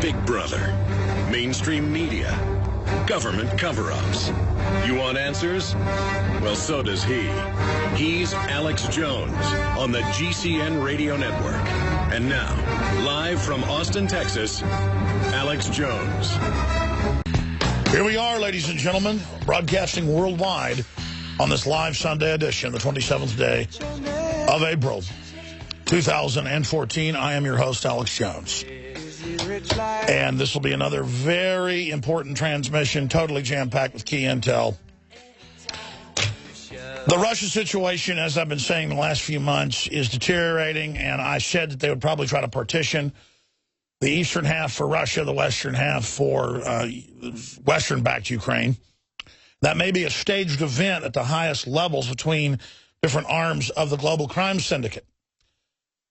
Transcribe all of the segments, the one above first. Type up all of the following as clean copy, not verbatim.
Big Brother, mainstream media, government cover-ups. You want answers? Well, so does he. He's Alex Jones on the GCN Radio Network. And now, live from Austin, Texas, Alex Jones. Here we are, ladies and gentlemen, broadcasting worldwide on this live Sunday edition, the 27th day of April, 2014. I am your host, Alex Jones. And this will be another very important transmission, totally jam-packed with key intel. The Russia situation, as I've been saying the last few months, is deteriorating, and I said that they would probably try to partition the eastern half for Russia, the western half for western-backed Ukraine. That may be a staged event at the highest levels between different arms of the global crime syndicate.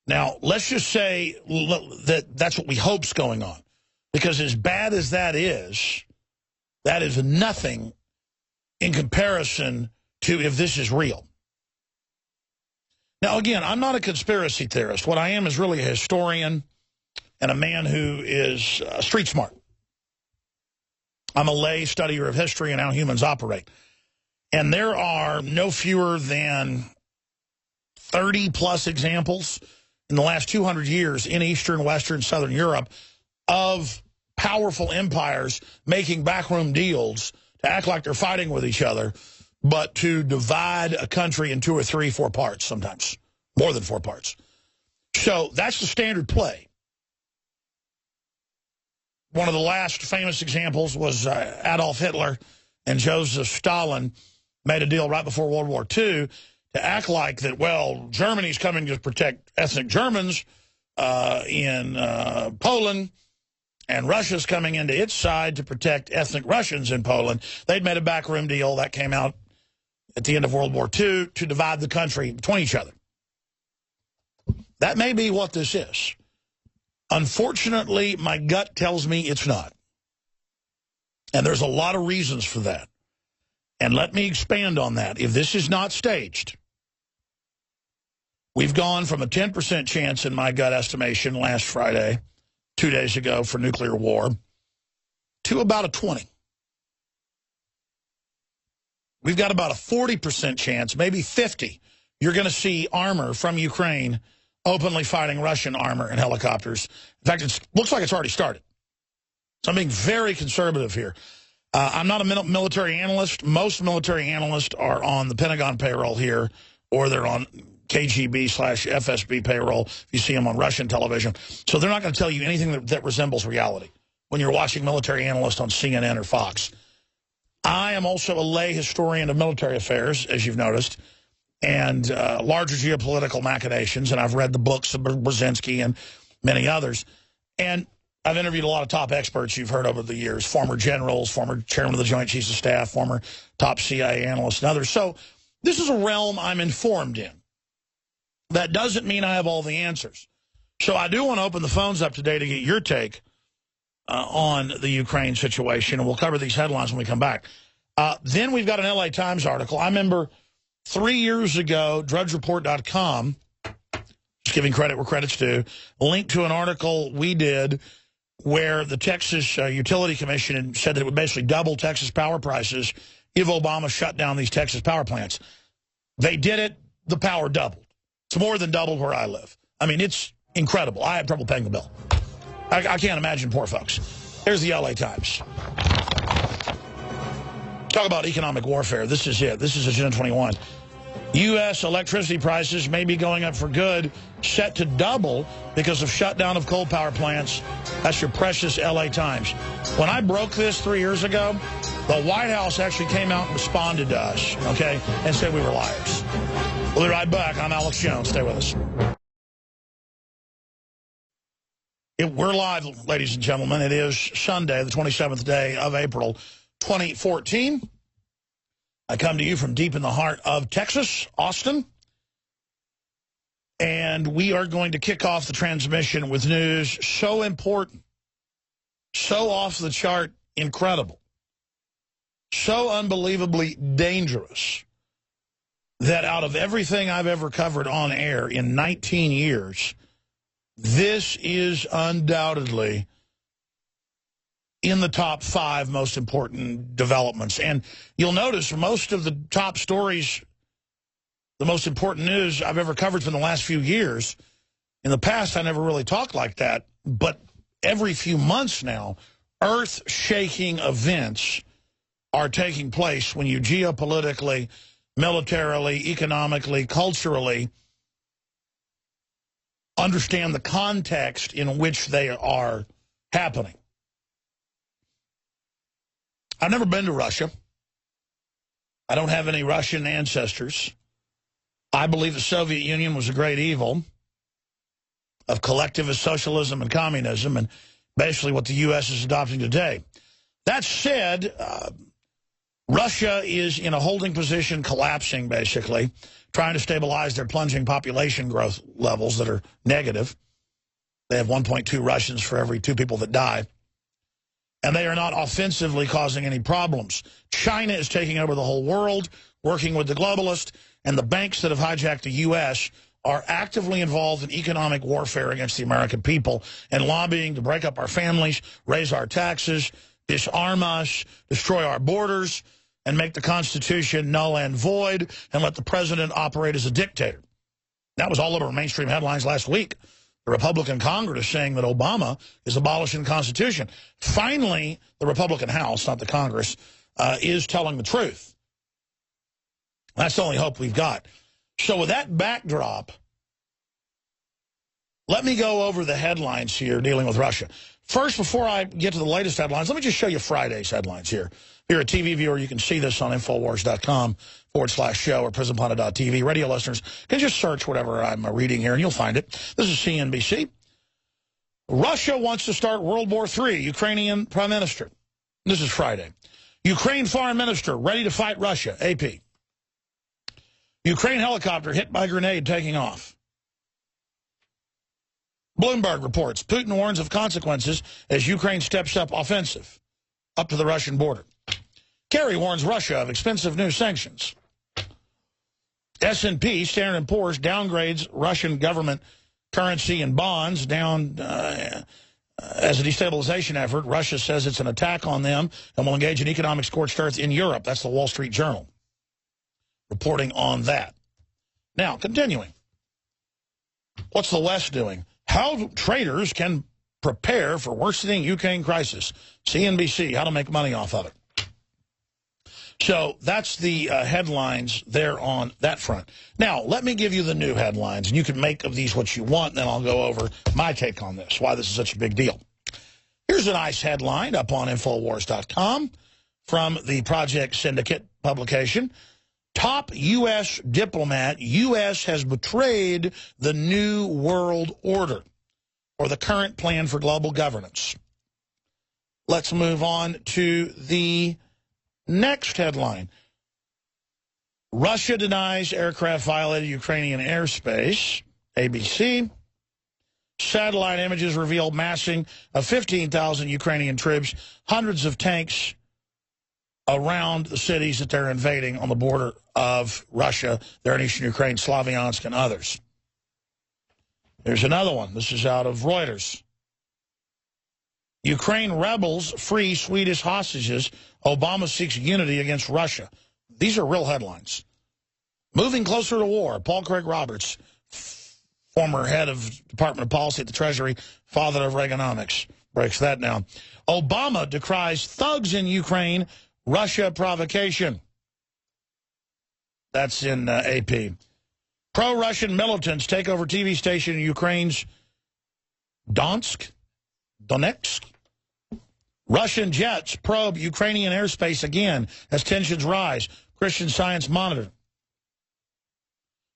Now, let's just say that that's what we hope's going on. Because as bad as that is nothing in comparison to if this is real. Now, again, I'm not a conspiracy theorist. What I am is really a historian and a man who is street smart. I'm a lay studier of history and how humans operate. And there are no fewer than 30-plus examples in the last 200 years in Eastern, Western, Southern Europe of powerful empires making backroom deals to act like they're fighting with each other, but to divide a country in 2 or 3, 4 parts sometimes, more than 4 parts. So that's the standard play. One of the last famous examples was Adolf Hitler and Joseph Stalin made a deal right before World War II to act like that, well, Germany's coming to protect ethnic Germans in Poland, and Russia's coming into its side to protect ethnic Russians in Poland. They'd made a backroom deal that came out at the end of World War II to divide the country between each other. That may be what this is. Unfortunately, my gut tells me it's not. And there's a lot of reasons for that. And let me expand on that. If this is not staged, we've gone from a 10% chance in my gut estimation last Friday, 2 days ago for nuclear war, to about a 20. We've got about a 40% chance, maybe 50. You're going to see armor from Ukraine openly fighting Russian armor and helicopters. In fact, it looks like it's already started. So I'm being very conservative here. I'm not a military analyst. Most military analysts are on the Pentagon payroll here, or they're on KGB/FSB payroll if you see them on Russian television. So they're not going to tell you anything that resembles reality when you're watching military analysts on CNN or Fox. I am also a lay historian of military affairs, as you've noticed, and larger geopolitical machinations, and I've read the books of Brzezinski and many others. And I've interviewed a lot of top experts you've heard over the years, former generals, former chairman of the Joint Chiefs of Staff, former top CIA analysts, and others. So this is a realm I'm informed in. That doesn't mean I have all the answers. So I do want to open the phones up today to get your take on the Ukraine situation, and we'll cover these headlines when we come back. Then we've got an LA Times article. I remember 3 years ago, drudgereport.com, just giving credit where credit's due, linked to an article we did where the Texas Utility Commission said that it would basically double Texas power prices if Obama shut down these Texas power plants. They did it. The power doubled. It's more than double where I live. I mean, it's incredible. I have trouble paying the bill. I can't imagine poor folks. Here's the LA Times. Talk about economic warfare. This is it. This is Agenda 21. U.S. electricity prices may be going up for good, set to double because of shutdown of coal power plants. That's your precious LA Times. When I broke this 3 years ago, the White House actually came out and responded to us, okay, and said we were liars. We'll be right back. I'm Alex Jones. Stay with us. We're live, ladies and gentlemen. It is Sunday, the 27th day of April, 2014. I come to you from deep in the heart of Texas, Austin. And we are going to kick off the transmission with news so important, so off the chart incredible, so unbelievably dangerous, that out of everything I've ever covered on air in 19 years, this is undoubtedly in the top 5 most important developments. And you'll notice most of the top stories, the most important news I've ever covered from the last few years. In the past, I never really talked like that. But every few months now, earth-shaking events are taking place when you geopolitically, militarily, economically, culturally understand the context in which they are happening. I've never been to Russia. I don't have any Russian ancestors. I believe the Soviet Union was a great evil of collectivist socialism and communism, and basically what the U.S. is adopting today. That said, Russia is in a holding position, collapsing, basically, trying to stabilize their plunging population growth levels that are negative. They have 1.2 Russians for every 2 people that die. And they are not offensively causing any problems. China is taking over the whole world, working with the globalists, and the banks that have hijacked the U.S. are actively involved in economic warfare against the American people and lobbying to break up our families, raise our taxes, disarm us, destroy our borders, and make the Constitution null and void, and let the president operate as a dictator. That was all over mainstream headlines last week. The Republican Congress saying that Obama is abolishing the Constitution. Finally, the Republican House, not the Congress, is telling the truth. That's the only hope we've got. So with that backdrop, let me go over the headlines here dealing with Russia. First, before I get to the latest headlines, let me just show you Friday's headlines here. If you're a TV viewer, you can see this on Infowars.com/show or PrisonPlanet.tv. Radio listeners can just search whatever I'm reading here, and you'll find it. This is CNBC. Russia wants to start World War III, Ukrainian Prime Minister. This is Friday. Ukraine Foreign Minister ready to fight Russia, AP. Ukraine helicopter hit by grenade taking off. Bloomberg reports Putin warns of consequences as Ukraine steps up offensive up to the Russian border. Kerry warns Russia of expensive new sanctions. S&P, Standard & Poor's, downgrades Russian government currency and bonds down as a destabilization effort. Russia says it's an attack on them and will engage in economic scorched earth in Europe. That's the Wall Street Journal reporting on that. Now, continuing. What's the West doing? How traders can prepare for worsening Ukraine crisis. CNBC, how to make money off of it. So that's the headlines there on that front. Now, let me give you the new headlines, and you can make of these what you want, and then I'll go over my take on this, why this is such a big deal. Here's a nice headline up on Infowars.com from the Project Syndicate publication. Top U.S. diplomat, U.S. has betrayed the New World Order, or the current plan for global governance. Let's move on to the next headline. Russia denies aircraft violated Ukrainian airspace, ABC. Satellite images reveal massing of 15,000 Ukrainian troops, hundreds of tanks around the cities that they're invading on the border of Russia. They're in eastern Ukraine, Slavyansk, and others. There's another one. This is out of Reuters. Ukraine rebels free Swedish hostages. Obama seeks unity against Russia. These are real headlines. Moving closer to war. Paul Craig Roberts, former head of Department of Policy at the Treasury, father of Reaganomics, breaks that down. Obama decries thugs in Ukraine, Russia provocation. That's in AP. Pro-Russian militants take over TV station in Ukraine's Donetsk. Russian jets probe Ukrainian airspace again as tensions rise. Christian Science Monitor.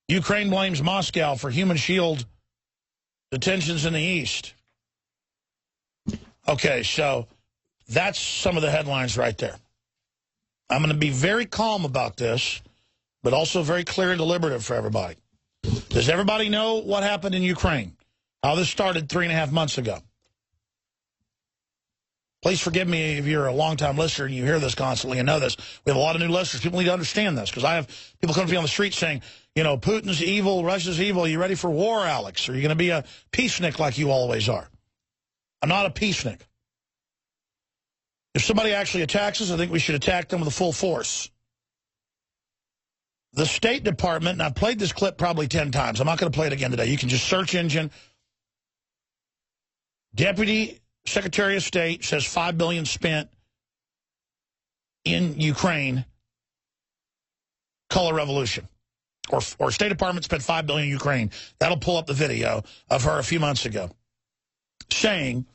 Ukraine blames Moscow for human shield detentions in the east. Okay, so that's some of the headlines right there. I'm going to be very calm about this, but also very clear and deliberative for everybody. Does everybody know what happened in Ukraine? How this started 3.5 months ago? Please forgive me if you're a long-time listener and you hear this constantly and know this. We have a lot of new listeners. People need to understand this because I have people come to me on the street saying, you know, Putin's evil, Russia's evil. Are you ready for war, Alex? Are you going to be a peacenik like you always are? I'm not a peacenik. If somebody actually attacks us, I think we should attack them with a full force. The State Department, and I've played this clip probably 10 times. I'm not going to play it again today. You can just search engine. Deputy Secretary of State says $5 billion spent in Ukraine. Color revolution. Or State Department spent $5 billion in Ukraine. That'll pull up the video of her a few months ago saying,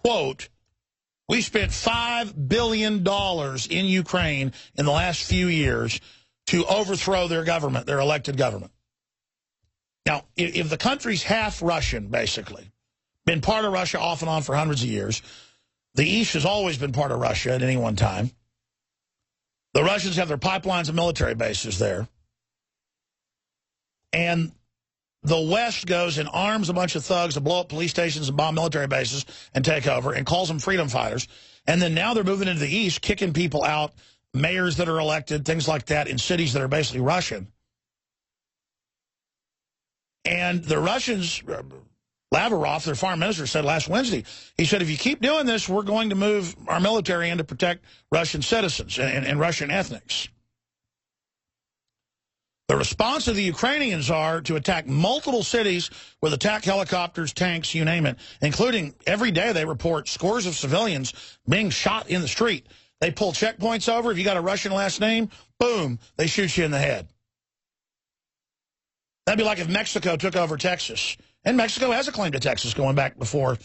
quote, we spent $5 billion in Ukraine in the last few years to overthrow their government, their elected government. Now, if the country's half Russian, basically, been part of Russia off and on for hundreds of years, the East has always been part of Russia at any one time. The Russians have their pipelines and military bases there. And the West goes and arms a bunch of thugs to blow up police stations and bomb military bases and take over and calls them freedom fighters. And then now they're moving into the East, kicking people out, mayors that are elected, things like that, in cities that are basically Russian. And the Russians, Lavrov, their foreign minister, said last Wednesday, he said, if you keep doing this, we're going to move our military in to protect Russian citizens and Russian ethnics. The response of the Ukrainians are to attack multiple cities with attack helicopters, tanks, you name it, including every day they report scores of civilians being shot in the street. They pull checkpoints over. If you got a Russian last name, boom, they shoot you in the head. That'd be like if Mexico took over Texas. And Mexico has a claim to Texas going back before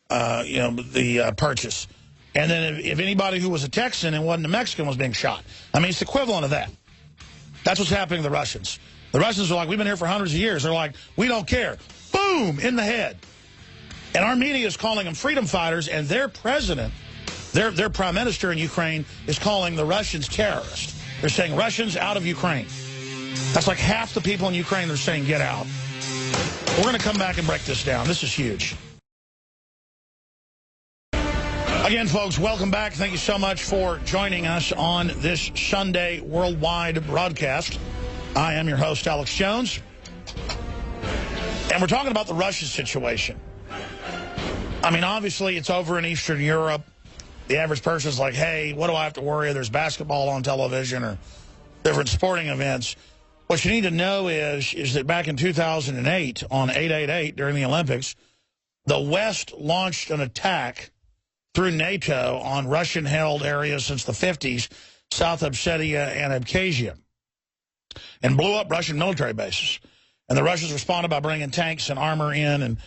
the purchase. And then if anybody who was a Texan and wasn't a Mexican was being shot. I mean, it's the equivalent of that. That's what's happening to the Russians. The Russians are like, we've been here for hundreds of years. They're like, we don't care. Boom, in the head. And our media is calling them freedom fighters, and their president, their prime minister in Ukraine, is calling the Russians terrorists. They're saying Russians out of Ukraine. That's like half the people in Ukraine that are saying get out. We're going to come back and break this down. This is huge. Again, folks, welcome back. Thank you so much for joining us on this Sunday worldwide broadcast. I am your host, Alex Jones. And we're talking about the Russia situation. I mean, obviously, it's over in Eastern Europe. The average person's like, hey, what do I have to worry? There's basketball on television or different sporting events. What you need to know is that back in 2008, on 8/88 during the Olympics, the West launched an attack through NATO on Russian-held areas since the 50s, South Ossetia and Abkhazia, and blew up Russian military bases. And the Russians responded by bringing tanks and armor in and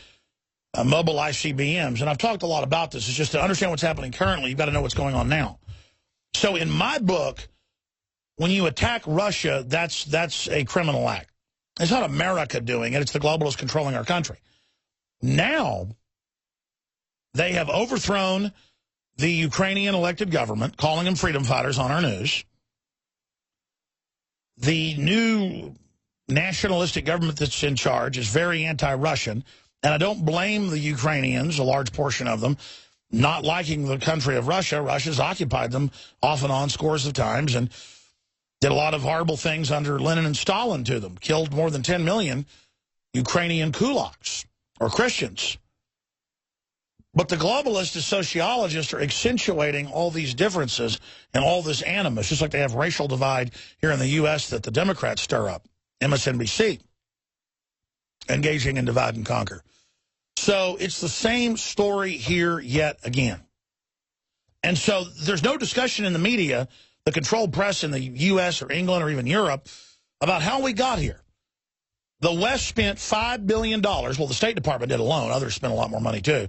mobile ICBMs. And I've talked a lot about this. It's just to understand what's happening currently, you've got to know what's going on now. So in my book, when you attack Russia, that's a criminal act. It's not America doing it. It's the globalists controlling our country. Now, they have overthrown the Ukrainian elected government, calling them freedom fighters on our news. The new nationalistic government that's in charge is very anti-Russian, and I don't blame the Ukrainians, a large portion of them, not liking the country of Russia. Russia's occupied them off and on scores of times and did a lot of horrible things under Lenin and Stalin to them, killed more than 10 million Ukrainian kulaks, or Christians. But the globalists, the sociologists, are accentuating all these differences and all this animus, just like they have racial divide here in the U.S. that the Democrats stir up, MSNBC, engaging in divide and conquer. So it's the same story here yet again. And so there's no discussion in the media, the controlled press in the U.S. or England or even Europe, about how we got here. The West spent $5 billion. Well, the State Department did alone. Others spent a lot more money, too.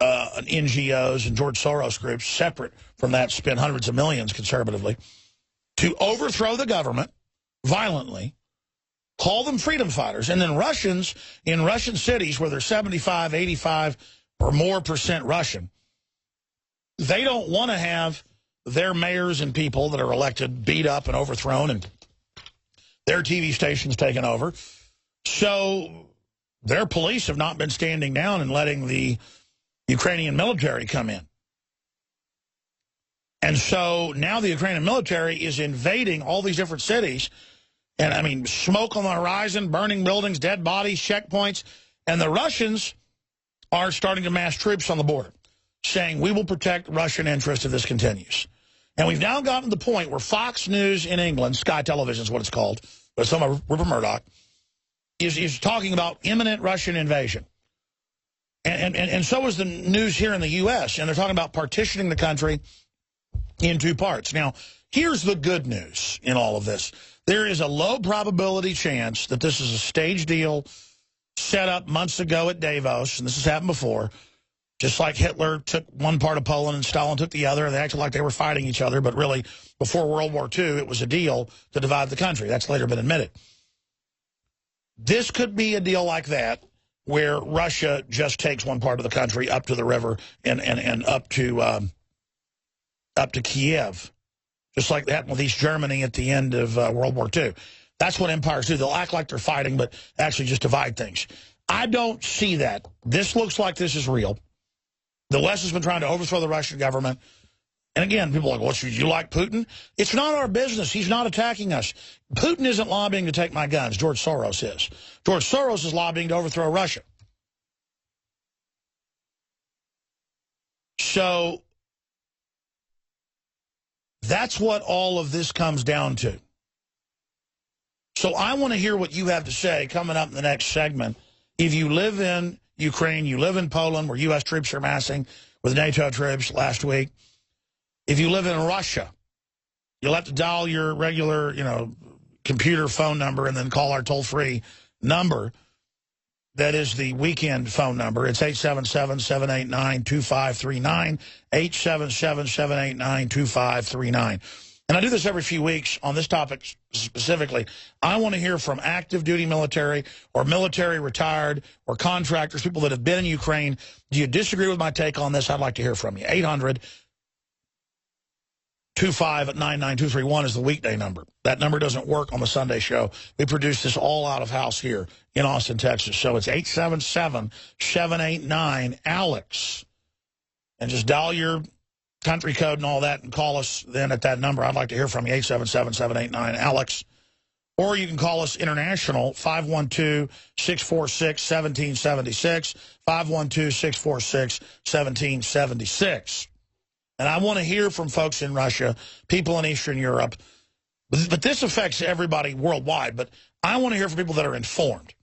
NGOs and George Soros groups, separate from that, spent hundreds of millions conservatively to overthrow the government violently, call them freedom fighters, and then Russians in Russian cities where they're 75, 85 or more % Russian, they don't want to have their mayors and people that are elected beat up and overthrown and their TV stations taken over. So their police have not been standing down and letting the Ukrainian military come in. And so now the Ukrainian military is invading all these different cities. And, I mean, smoke on the horizon, burning buildings, dead bodies, checkpoints. And the Russians are starting to mass troops on the border. saying we will protect Russian interests if this continues. And we've now gotten to the point where Fox News in England, Sky Television is what it's called, but it's owned by Rupert Murdoch, is talking about imminent Russian invasion. And so is the news here in the U.S., and they're talking about partitioning the country in two parts. Now, here's the good news in all of this. There is a low probability chance that this is a stage deal set up months ago at Davos, and this has happened before, just like Hitler took one part of Poland and Stalin took the other. They acted like they were fighting each other, but really, before World War II, it was a deal to divide the country. That's later been admitted. This could be a deal like that, where Russia just takes one part of the country up to the river and up to Kiev, just like that happened with East Germany at the end of World War II. That's what empires do. They'll act like they're fighting, but actually just divide things. I don't see that. This looks like this is real. The West has been trying to overthrow the Russian government. And again, people are like, well, should you like Putin? It's not our business. He's not attacking us. Putin isn't lobbying to take my guns. George Soros is. George Soros is lobbying to overthrow Russia. So that's what all of this comes down to. So I want to hear what you have to say coming up in the next segment. If you live in Ukraine, you live in Poland, where U.S. troops are massing with NATO troops last week. If you live in Russia, you'll have to dial your regular, computer phone number and then call our toll-free number. That is the weekend phone number. It's 877-789-2539, 877-789-2539. And I do this every few weeks on this topic specifically. I want to hear from active duty military or military retired or contractors, people that have been in Ukraine. Do you disagree with my take on this? I'd like to hear from you. 800-25-99231 is the weekday number. That number doesn't work on the Sunday show. We produce this all out of house here in Austin, Texas. So it's 877-789-ALEX. And just dial your country code and all that and call us then at that number. I'd like to hear from you, 877-789-ALEX. Or you can call us international, 512-646-1776, 512-646-1776. And I want to hear from folks in Russia, people in Eastern Europe. But this affects everybody worldwide. But I want to hear from people that are informed.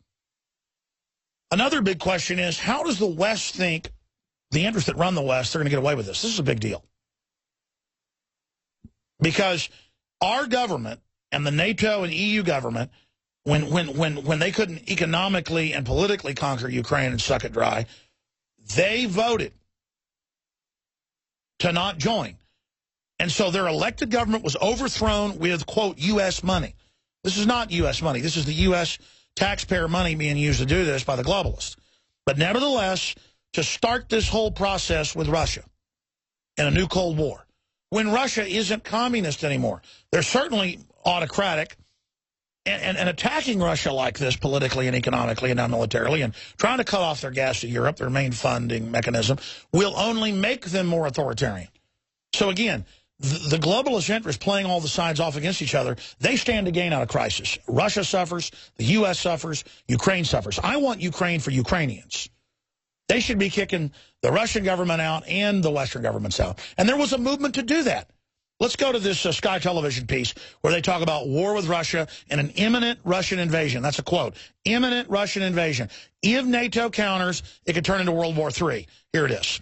Another big question is, how does the West think, the interests that run the West, they're going to get away with this? This is a big deal. Because our government and the NATO and EU government, when they couldn't economically and politically conquer Ukraine and suck it dry, they voted to not join. And so their elected government was overthrown with, quote, U.S. money. This is not U.S. money. This is the U.S. taxpayer money being used to do this by the globalists. But nevertheless, to start this whole process with Russia in a new Cold War, when Russia isn't communist anymore, they're certainly autocratic, and attacking Russia like this politically and economically and now militarily and trying to cut off their gas to Europe, their main funding mechanism, will only make them more authoritarian. So again, the globalist interests playing all the sides off against each other, they stand to gain out of crisis. Russia suffers, the U.S. suffers, Ukraine suffers. I want Ukraine for Ukrainians. They should be kicking the Russian government out and the Western governments out. And there was a movement to do that. Let's go to this Sky Television piece where they talk about war with Russia and an imminent Russian invasion. That's a quote. Imminent Russian invasion. If NATO counters, it could turn into World War III. Here it is.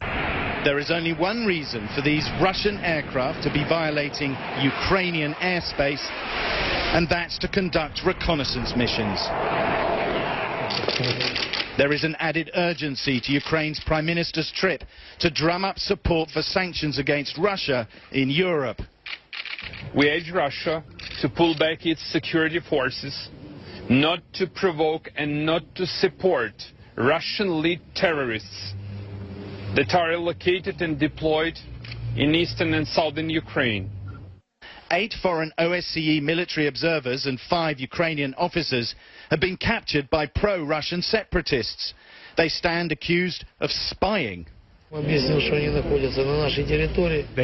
There is only one reason for these Russian aircraft to be violating Ukrainian airspace, and that's to conduct reconnaissance missions. There is an added urgency to Ukraine's Prime Minister's trip to drum up support for sanctions against Russia in Europe. We urge Russia to pull back its security forces, not to provoke and not to support Russian-led terrorists that are located and deployed in eastern and southern Ukraine. 8 foreign OSCE military observers and 5 Ukrainian officers have been captured by pro-Russian separatists. They stand accused of spying. They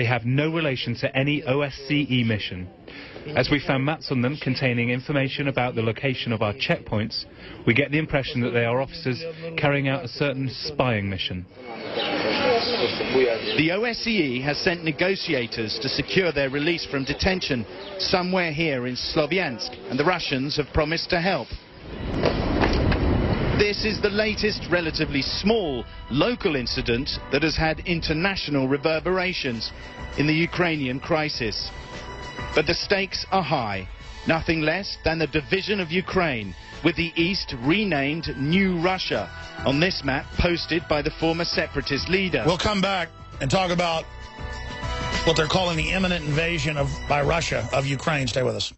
have no relation to any OSCE mission. As we found maps on them containing information about the location of our checkpoints, we get the impression that they are officers carrying out a certain spying mission. The OSCE has sent negotiators to secure their release from detention somewhere here in Sloviansk, and the Russians have promised to help. This is the latest relatively small local incident that has had international reverberations in the Ukrainian crisis. But the stakes are high, nothing less than the division of Ukraine, with the East renamed New Russia on this map posted by the former separatist leader. We'll come back and talk about what they're calling the imminent invasion by Russia of Ukraine. Stay with us.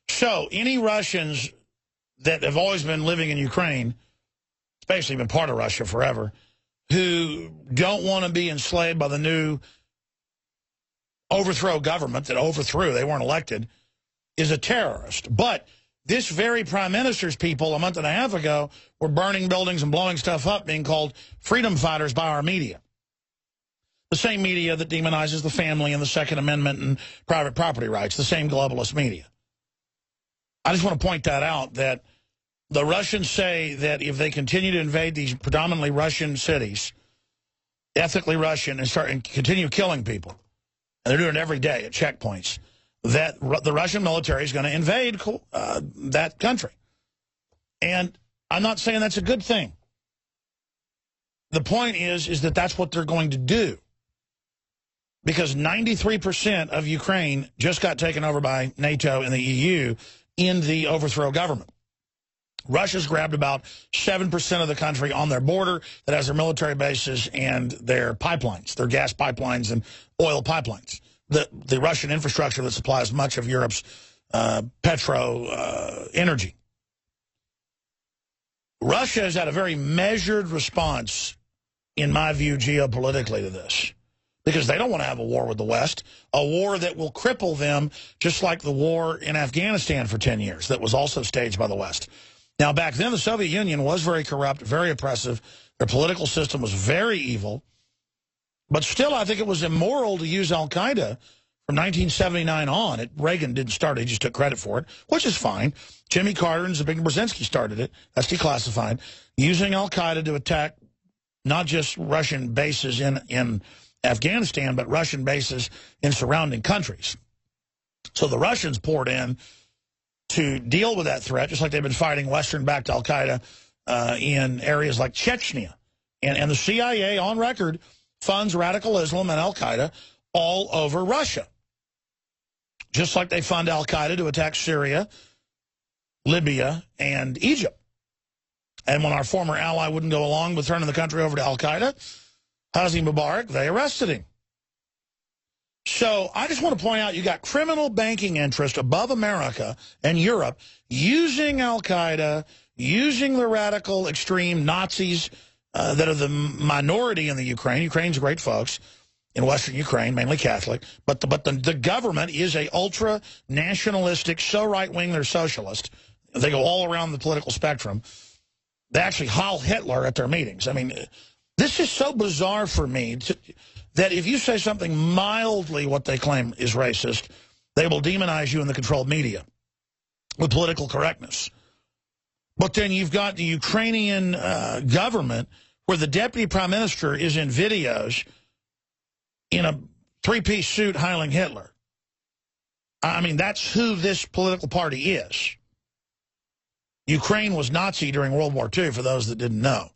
So, any Russians that have always been living in Ukraine, it's basically been part of Russia forever, who don't want to be enslaved by the new overthrow government that overthrew, they weren't elected, is a terrorist. But this very prime minister's people a month and a half ago were burning buildings and blowing stuff up, being called freedom fighters by our media. The same media that demonizes the family and the Second Amendment and private property rights, the same globalist media. I just want to point that out, that the Russians say that if they continue to invade these predominantly Russian cities, ethically Russian, and continue killing people, and they're doing it every day at checkpoints, that the Russian military is going to invade that country. And I'm not saying that's a good thing. The point is that that's what they're going to do. Because 93% of Ukraine just got taken over by NATO and the EU in the overthrow government. Russia's grabbed about 7% of the country on their border that has their military bases and their pipelines, their gas pipelines and oil pipelines. The Russian infrastructure that supplies much of Europe's energy. Russia has had a very measured response, in my view, geopolitically to this. Because they don't want to have a war with the West, a war that will cripple them, just like the war in Afghanistan for 10 years that was also staged by the West. Now, back then, the Soviet Union was very corrupt, very oppressive. Their political system was very evil. But still, I think it was immoral to use al-Qaeda from 1979 on. Reagan didn't start it, he just took credit for it, which is fine. Jimmy Carter and Zbigniew Brzezinski started it. That's declassified. Using al-Qaeda to attack not just Russian bases in Afghanistan, but Russian bases in surrounding countries. So the Russians poured in to deal with that threat, just like they've been fighting Western-backed al-Qaeda in areas like Chechnya. And the CIA, on record, funds radical Islam and al-Qaeda all over Russia. Just like they fund al-Qaeda to attack Syria, Libya, and Egypt. And when our former ally wouldn't go along with turning the country over to al-Qaeda, Hosni Mubarak, they arrested him. So I just want to point out, you got criminal banking interest above America and Europe using al-Qaeda, using the radical extreme Nazis that are the minority in the Ukraine. Ukraine's great folks in Western Ukraine, mainly Catholic. But the government is a ultra-nationalistic, so right-wing they're socialist. They go all around the political spectrum. They actually Heil Hitler at their meetings. I mean, this is so bizarre for me that if you say something mildly what they claim is racist, they will demonize you in the controlled media with political correctness. But then you've got the Ukrainian government where the deputy prime minister is in videos in a three-piece suit hailing Hitler. I mean, that's who this political party is. Ukraine was Nazi during World War II, for those that didn't know.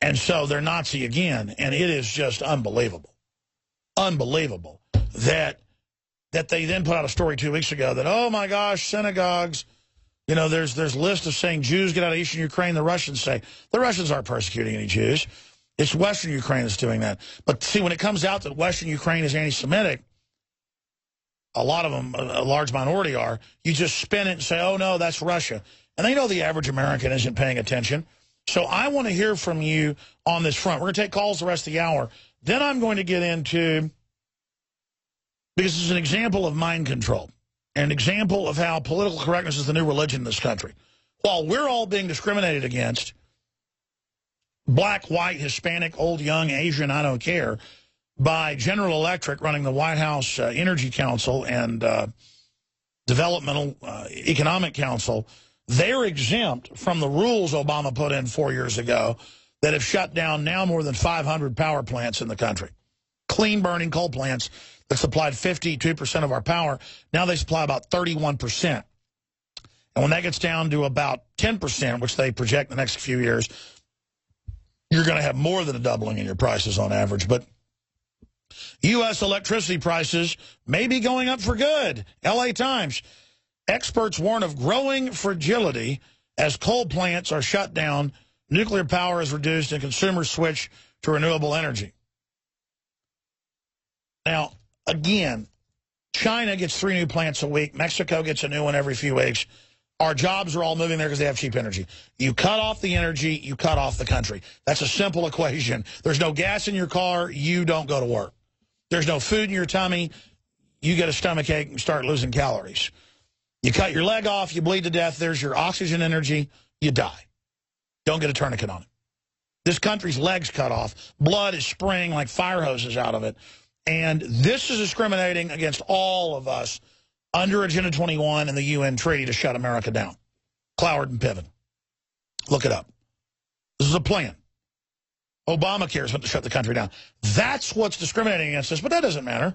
And so they're Nazi again, and it is just unbelievable. Unbelievable that they then put out a story 2 weeks ago that, oh my gosh, synagogues, you know, there's a list of saying Jews get out of Eastern Ukraine. The Russians say, the Russians aren't persecuting any Jews. It's Western Ukraine that's doing that. But see, when it comes out that Western Ukraine is anti-Semitic, a lot of them, a large minority are, you just spin it and say, oh no, that's Russia. And they know the average American isn't paying attention. So I want to hear from you on this front. We're going to take calls the rest of the hour. Then I'm going to get into, because this is an example of mind control, an example of how political correctness is the new religion in this country. While we're all being discriminated against, black, white, Hispanic, old, young, Asian, I don't care, by General Electric running the White House Energy Council and Developmental Economic Council, they're exempt from the rules Obama put in 4 years ago that have shut down now more than 500 power plants in the country. Clean-burning coal plants that supplied 52% of our power, now they supply about 31%. And when that gets down to about 10%, which they project in the next few years, you're going to have more than a doubling in your prices on average. But U.S. electricity prices may be going up for good. L.A. Times. Experts warn of growing fragility as coal plants are shut down, nuclear power is reduced, and consumers switch to renewable energy. Now, again, China gets 3 new plants a week. Mexico gets a new one every few weeks. Our jobs are all moving there because they have cheap energy. You cut off the energy, you cut off the country. That's a simple equation. There's no gas in your car, you don't go to work. There's no food in your tummy, you get a stomachache and start losing calories. You cut your leg off, you bleed to death, there's your oxygen energy, you die. Don't get a tourniquet on it. This country's legs cut off. Blood is spraying like fire hoses out of it. And this is discriminating against all of us under Agenda 21 and the UN treaty to shut America down. Cloward and Piven. Look it up. This is a plan. Obamacare is meant to shut the country down. That's what's discriminating against us, but that doesn't matter.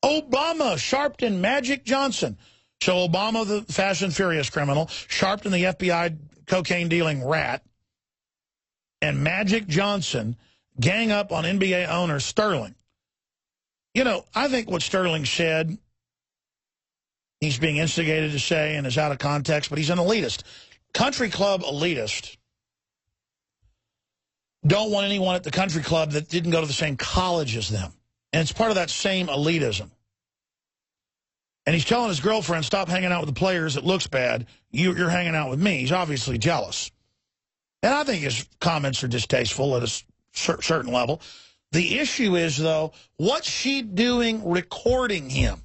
Obama, Sharpton, Magic Johnson. So Obama, the Fast and Furious criminal, Sharpton, the FBI cocaine-dealing rat, and Magic Johnson gang up on NBA owner Sterling. You know, I think what Sterling said, he's being instigated to say and is out of context, but he's an elitist. Country club elitist don't want anyone at the country club that didn't go to the same college as them. And it's part of that same elitism. And he's telling his girlfriend, stop hanging out with the players. It looks bad. You're hanging out with me. He's obviously jealous. And I think his comments are distasteful at a certain level. The issue is, though, what's she doing recording him?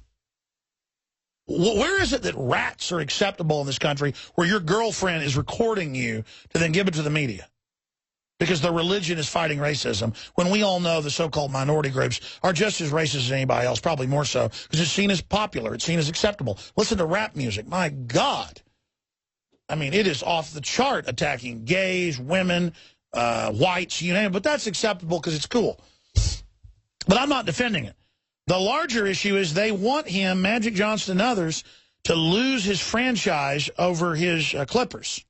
Where is it that rats are acceptable in this country where your girlfriend is recording you to then give it to the media? Because the religion is fighting racism, when we all know the so-called minority groups are just as racist as anybody else, probably more so, because it's seen as popular, it's seen as acceptable. Listen to rap music. My God. I mean, it is off the chart attacking gays, women, whites, you name it, but that's acceptable because it's cool. But I'm not defending it. The larger issue is they want him, Magic Johnson and others, to lose his franchise over his Clippers.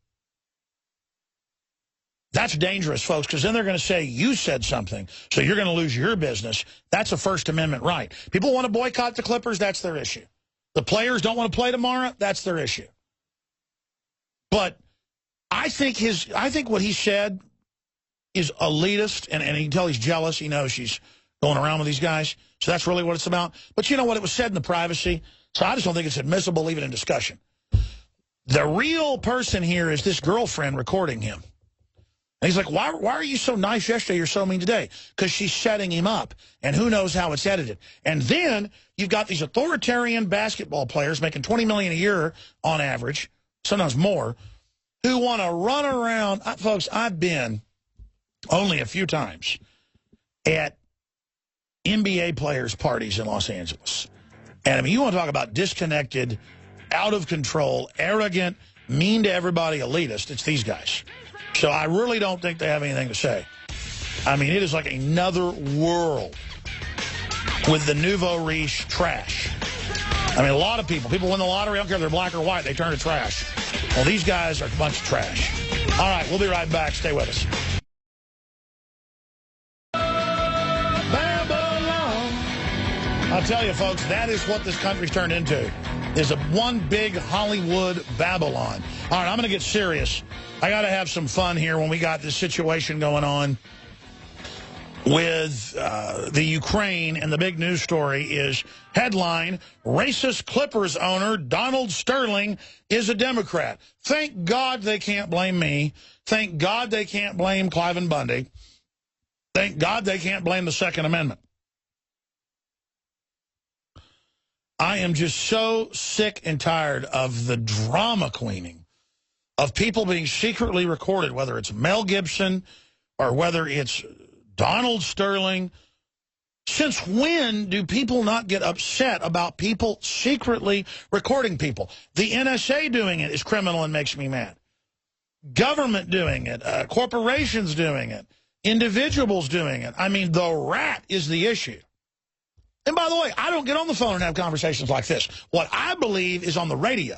That's dangerous, folks, because then they're going to say you said something, so you're going to lose your business. That's a First Amendment right. People want to boycott the Clippers, that's their issue. The players don't want to play tomorrow, that's their issue. But I think what he said is elitist, and you can tell he's jealous. He knows she's going around with these guys, so that's really what it's about. But you know what? It was said in the privacy, so I just don't think it's admissible, leave it in discussion. The real person here is this girlfriend recording him. And he's like, why are you so nice yesterday, you're so mean today? Because she's setting him up, and who knows how it's edited. And then you've got these authoritarian basketball players making $20 million a year on average, sometimes more, who want to run around. Folks, I've been only a few times at NBA players' parties in Los Angeles. And I mean, you want to talk about disconnected, out of control, arrogant, mean to everybody, elitist, it's these guys. So I really don't think they have anything to say. I mean, it is like another world with the nouveau riche trash. I mean, a lot of people win the lottery, I don't care if they're black or white, they turn to trash. Well, these guys are a bunch of trash. All right, we'll be right back. Stay with us. I'll tell you, folks, that is what this country's turned into, is one big Hollywood Babylon. All right, I'm going to get serious. I got to have some fun here when we got this situation going on with the Ukraine, and the big news story is headline, racist Clippers owner Donald Sterling is a Democrat. Thank God they can't blame me. Thank God they can't blame Cliven Bundy. Thank God they can't blame the Second Amendment. I am just so sick and tired of the drama queening of people being secretly recorded, whether it's Mel Gibson or whether it's Donald Sterling. Since when do people not get upset about people secretly recording people? The NSA doing it is criminal and makes me mad. Government doing it, corporations doing it, individuals doing it. I mean, the rat is the issue. And by the way, I don't get on the phone and have conversations like this. What I believe is on the radio.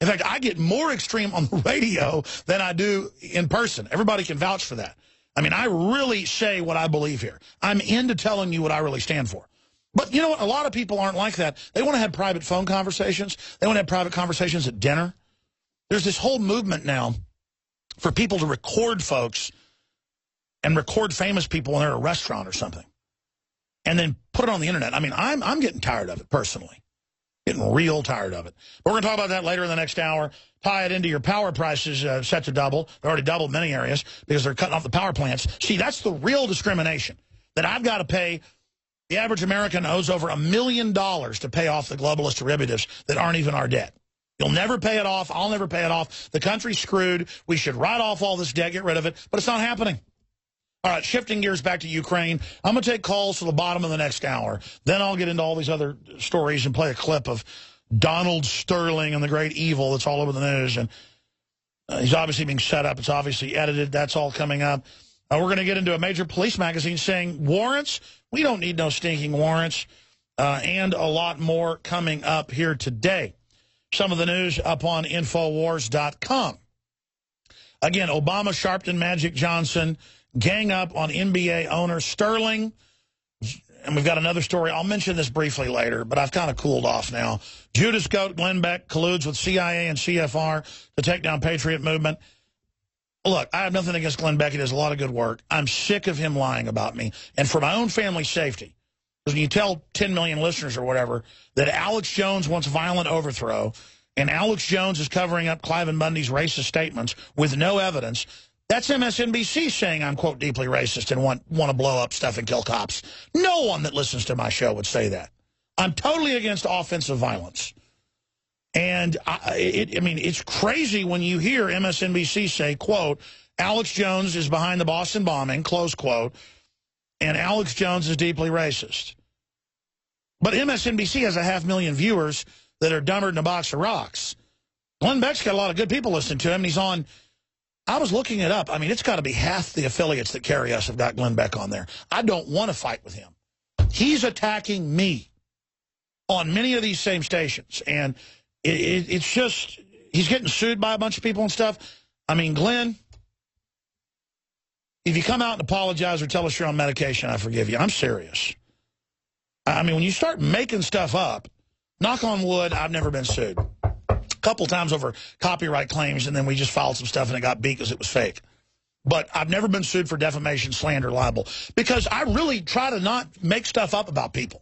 In fact, I get more extreme on the radio than I do in person. Everybody can vouch for that. I mean, I really say what I believe here. I'm into telling you what I really stand for. But you know what? A lot of people aren't like that. They want to have private phone conversations. They want to have private conversations at dinner. There's this whole movement now for people to record folks and record famous people when they're at a restaurant or something and then put it on the internet. I mean, I'm getting tired of it personally. Getting real tired of it. But we're going to talk about that later in the next hour. Tie it into your power prices set to double. They're already doubled in many areas because they're cutting off the power plants. See, that's the real discrimination, that I've got to pay. The average American owes over $1 million to pay off the globalist derivatives that aren't even our debt. You'll never pay it off. I'll never pay it off. The country's screwed. We should write off all this debt, get rid of it. But it's not happening. All right, shifting gears back to Ukraine. I'm going to take calls to the bottom of the next hour. Then I'll get into all these other stories and play a clip of Donald Sterling and the great evil that's all over the news. And he's obviously being set up. It's obviously edited. That's all coming up. We're going to get into a major police magazine saying warrants. We don't need no stinking warrants. And a lot more coming up here today. Some of the news up on Infowars.com. Again, Obama, Sharpton, Magic Johnson gang up on NBA owner Sterling. And we've got another story. I'll mention this briefly later, but I've kind of cooled off now. Judas Goat Glenn Beck colludes with CIA and CFR to take down Patriot movement. Look, I have nothing against Glenn Beck. He does a lot of good work. I'm sick of him lying about me. And for my own family's safety, because when you tell 10 million listeners or whatever that Alex Jones wants violent overthrow and Alex Jones is covering up Cliven Bundy's racist statements with no evidence, that's MSNBC saying I'm, quote, deeply racist and want to blow up stuff and kill cops. No one that listens to my show would say that. I'm totally against offensive violence. And, I mean, it's crazy when you hear MSNBC say, quote, Alex Jones is behind the Boston bombing, close quote, and Alex Jones is deeply racist. But MSNBC has 500,000 viewers that are dumber than a box of rocks. Glenn Beck's got a lot of good people listening to him, and he's on... I was looking it up. I mean, it's got to be half the affiliates that carry us have got Glenn Beck on there. I don't want to fight with him. He's attacking me on many of these same stations. And it's just, he's getting sued by a bunch of people and stuff. I mean, Glenn, if you come out and apologize or tell us you're on medication, I forgive you. I'm serious. I mean, when you start making stuff up, knock on wood, I've never been sued. Couple times over copyright claims, and then we just filed some stuff and it got beat because it was fake. But I've never been sued for defamation, slander, libel, because I really try to not make stuff up about people.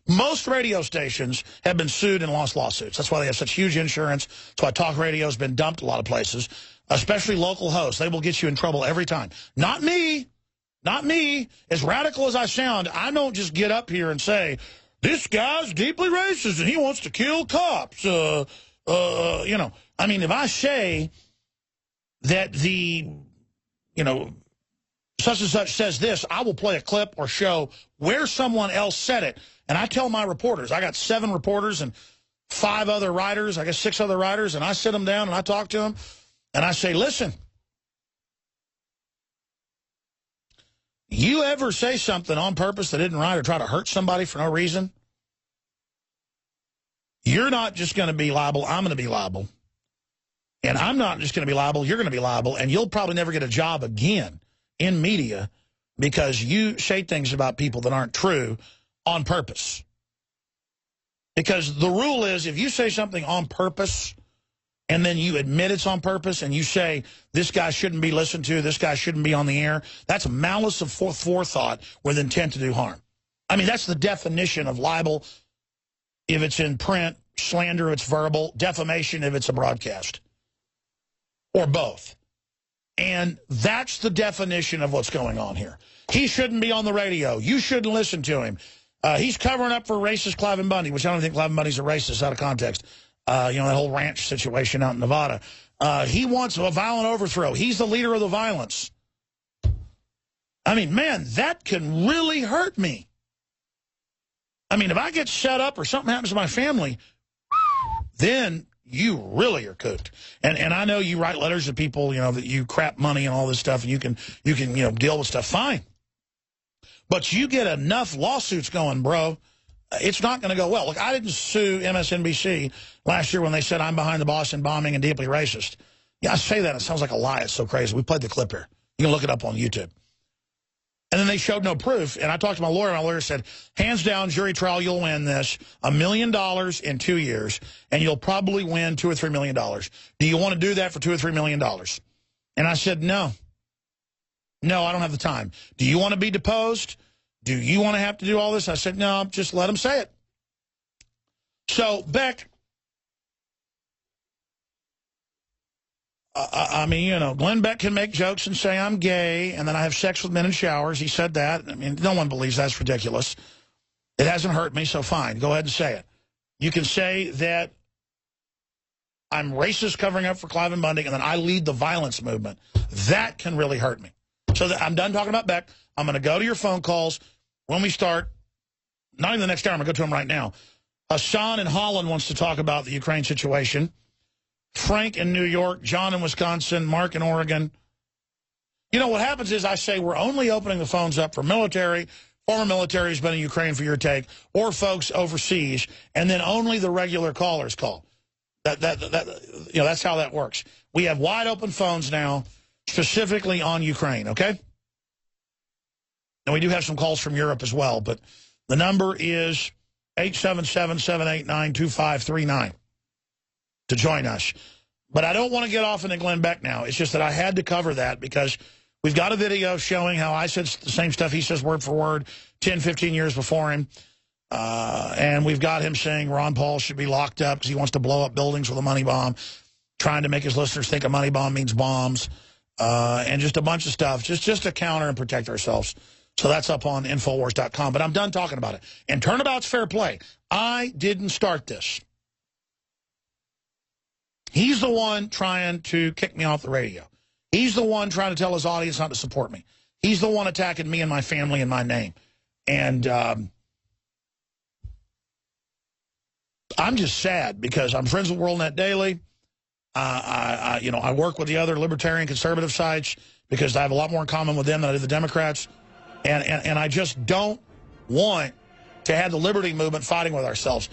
Most radio stations have been sued and lost lawsuits. That's why they have such huge insurance. That's why talk radio has been dumped a lot of places, especially local hosts. They will get you in trouble every time. Not me. Not me. As radical as I sound, I don't just get up here and say, this guy's deeply racist and he wants to kill cops. You know, I mean, if I say that the, you know, such and such says this, I will play a clip or show where someone else said it. And I tell my reporters, I got 7 reporters and 5 other writers, I guess 6 other writers, and I sit them down and I talk to them and I say, listen, you ever say something on purpose that isn't right or try to hurt somebody for no reason? You're not just going to be liable, I'm going to be liable. And I'm not just going to be liable, you're going to be liable, and you'll probably never get a job again in media because you say things about people that aren't true on purpose. Because the rule is if you say something on purpose and then you admit it's on purpose and you say this guy shouldn't be listened to, this guy shouldn't be on the air, that's malice of forethought with intent to do harm. I mean, that's the definition of libel if it's in print, slander if it's verbal, defamation if it's a broadcast, or both. And that's the definition of what's going on here. He shouldn't be on the radio. You shouldn't listen to him. He's covering up for racist Cliven Bundy, which I don't think Cliven Bundy's a racist out of context. You know, that whole ranch situation out in Nevada. He wants a violent overthrow. He's the leader of the violence. I mean, man, that can really hurt me. I mean, if I get shut up or something happens to my family, then you really are cooked. And I know you write letters to people, you know, that you crap money and all this stuff, and you can you know, deal with stuff. Fine. But you get enough lawsuits going, bro, it's not going to go well. Look, I didn't sue MSNBC last year when they said I'm behind the Boston bombing and deeply racist. Yeah, I say that. It sounds like a lie. It's so crazy. We played the clip here. You can look it up on YouTube. And then they showed no proof. And I talked to my lawyer, and my lawyer said, hands down, jury trial, you'll win this. $1 million in 2 years, and you'll probably win $2 or $3 million. Do you want to do that for $2 or $3 million? And I said, no. No, I don't have the time. Do you want to be deposed? Do you want to have to do all this? I said, no, just let them say it. So, Beck, I mean, you know, Glenn Beck can make jokes and say I'm gay, and then I have sex with men in showers. He said that. I mean, no one believes that's ridiculous. It hasn't hurt me, so fine. Go ahead and say it. You can say that I'm racist covering up for Clive and Bundy, and then I lead the violence movement. That can really hurt me. So I'm done talking about Beck. I'm going to go to your phone calls when we start. Not even the next hour. I'm going to go to him right now. Hassan in Holland wants to talk about the Ukraine situation. Frank in New York, John in Wisconsin, Mark in Oregon. You know, what happens is I say we're only opening the phones up for military, former military who's been in Ukraine for your take, or folks overseas, and then only the regular callers call. You know, that's how that works. We have wide open phones now, specifically on Ukraine, okay? And we do have some calls from Europe as well, but the number is 877-789-2539 to join us. But I don't want to get off into Glenn Beck now. It's just that I had to cover that because we've got a video showing how I said the same stuff he says word for word 10, 15 years before him. And we've got him saying Ron Paul should be locked up because he wants to blow up buildings with a money bomb, trying to make his listeners think a money bomb means bombs, and just a bunch of stuff, just to counter and protect ourselves. So that's up on Infowars.com. But I'm done talking about it. And turnabout's fair play. I didn't start this. He's the one trying to kick me off the radio. He's the one trying to tell his audience not to support me. He's the one attacking me and my family and my name. And I'm just sad because I'm friends with WorldNet Daily. You know, I work with the other libertarian conservative sites because I have a lot more in common with them than I do the Democrats. And I just don't want to have the liberty movement fighting with ourselves.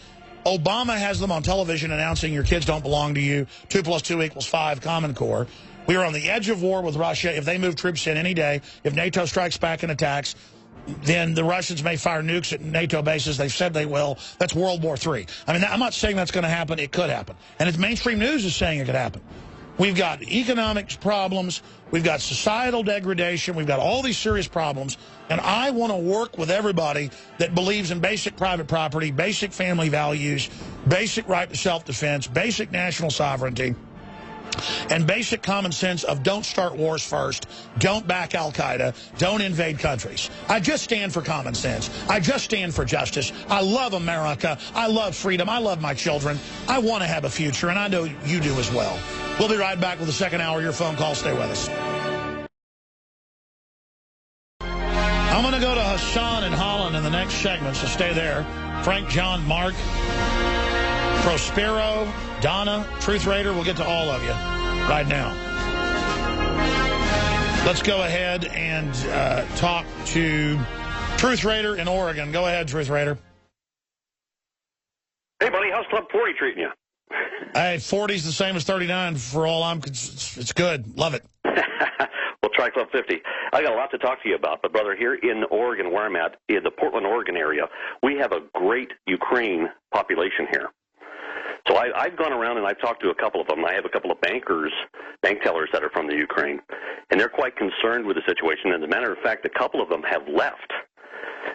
Obama has them on television announcing your kids don't belong to you, 2 + 2 = 5, Common Core. We are on the edge of war with Russia. If they move troops in any day, if NATO strikes back and attacks, then the Russians may fire nukes at NATO bases. They've said they will. That's World War III. I mean, I'm not saying that's going to happen. It could happen. And it's mainstream news is saying it could happen. We've got economic problems. We've got societal degradation. We've got all these serious problems. And I want to work with everybody that believes in basic private property, basic family values, basic right to self-defense, basic national sovereignty, and basic common sense of don't start wars first, don't back Al-Qaeda, don't invade countries. I just stand for common sense. I just stand for justice. I love America. I love freedom. I love my children. I want to have a future, and I know you do as well. We'll be right back with the second hour. Your phone call. Stay with us. I'm going to go to Hassan in Holland in the next segment, so stay there. Frank, John, Mark, Prospero, Donna, Truth Raider. We'll get to all of you right now. Let's go ahead and talk to Truth Raider in Oregon. Go ahead, Truth Raider. Hey, buddy, how's Club 40 treating you? Hey, 40's the same as 39 for all I'm concerned. It's good. Love it. Well, try Club 50. I got a lot to talk to you about, but, brother, here in Oregon, where I'm at, in the Portland, Oregon area, we have a great Ukraine population here. So I've gone around and I've talked to a couple of them. I have a couple of bank tellers that are from the Ukraine, and they're quite concerned with the situation. As a matter of fact, a couple of them have left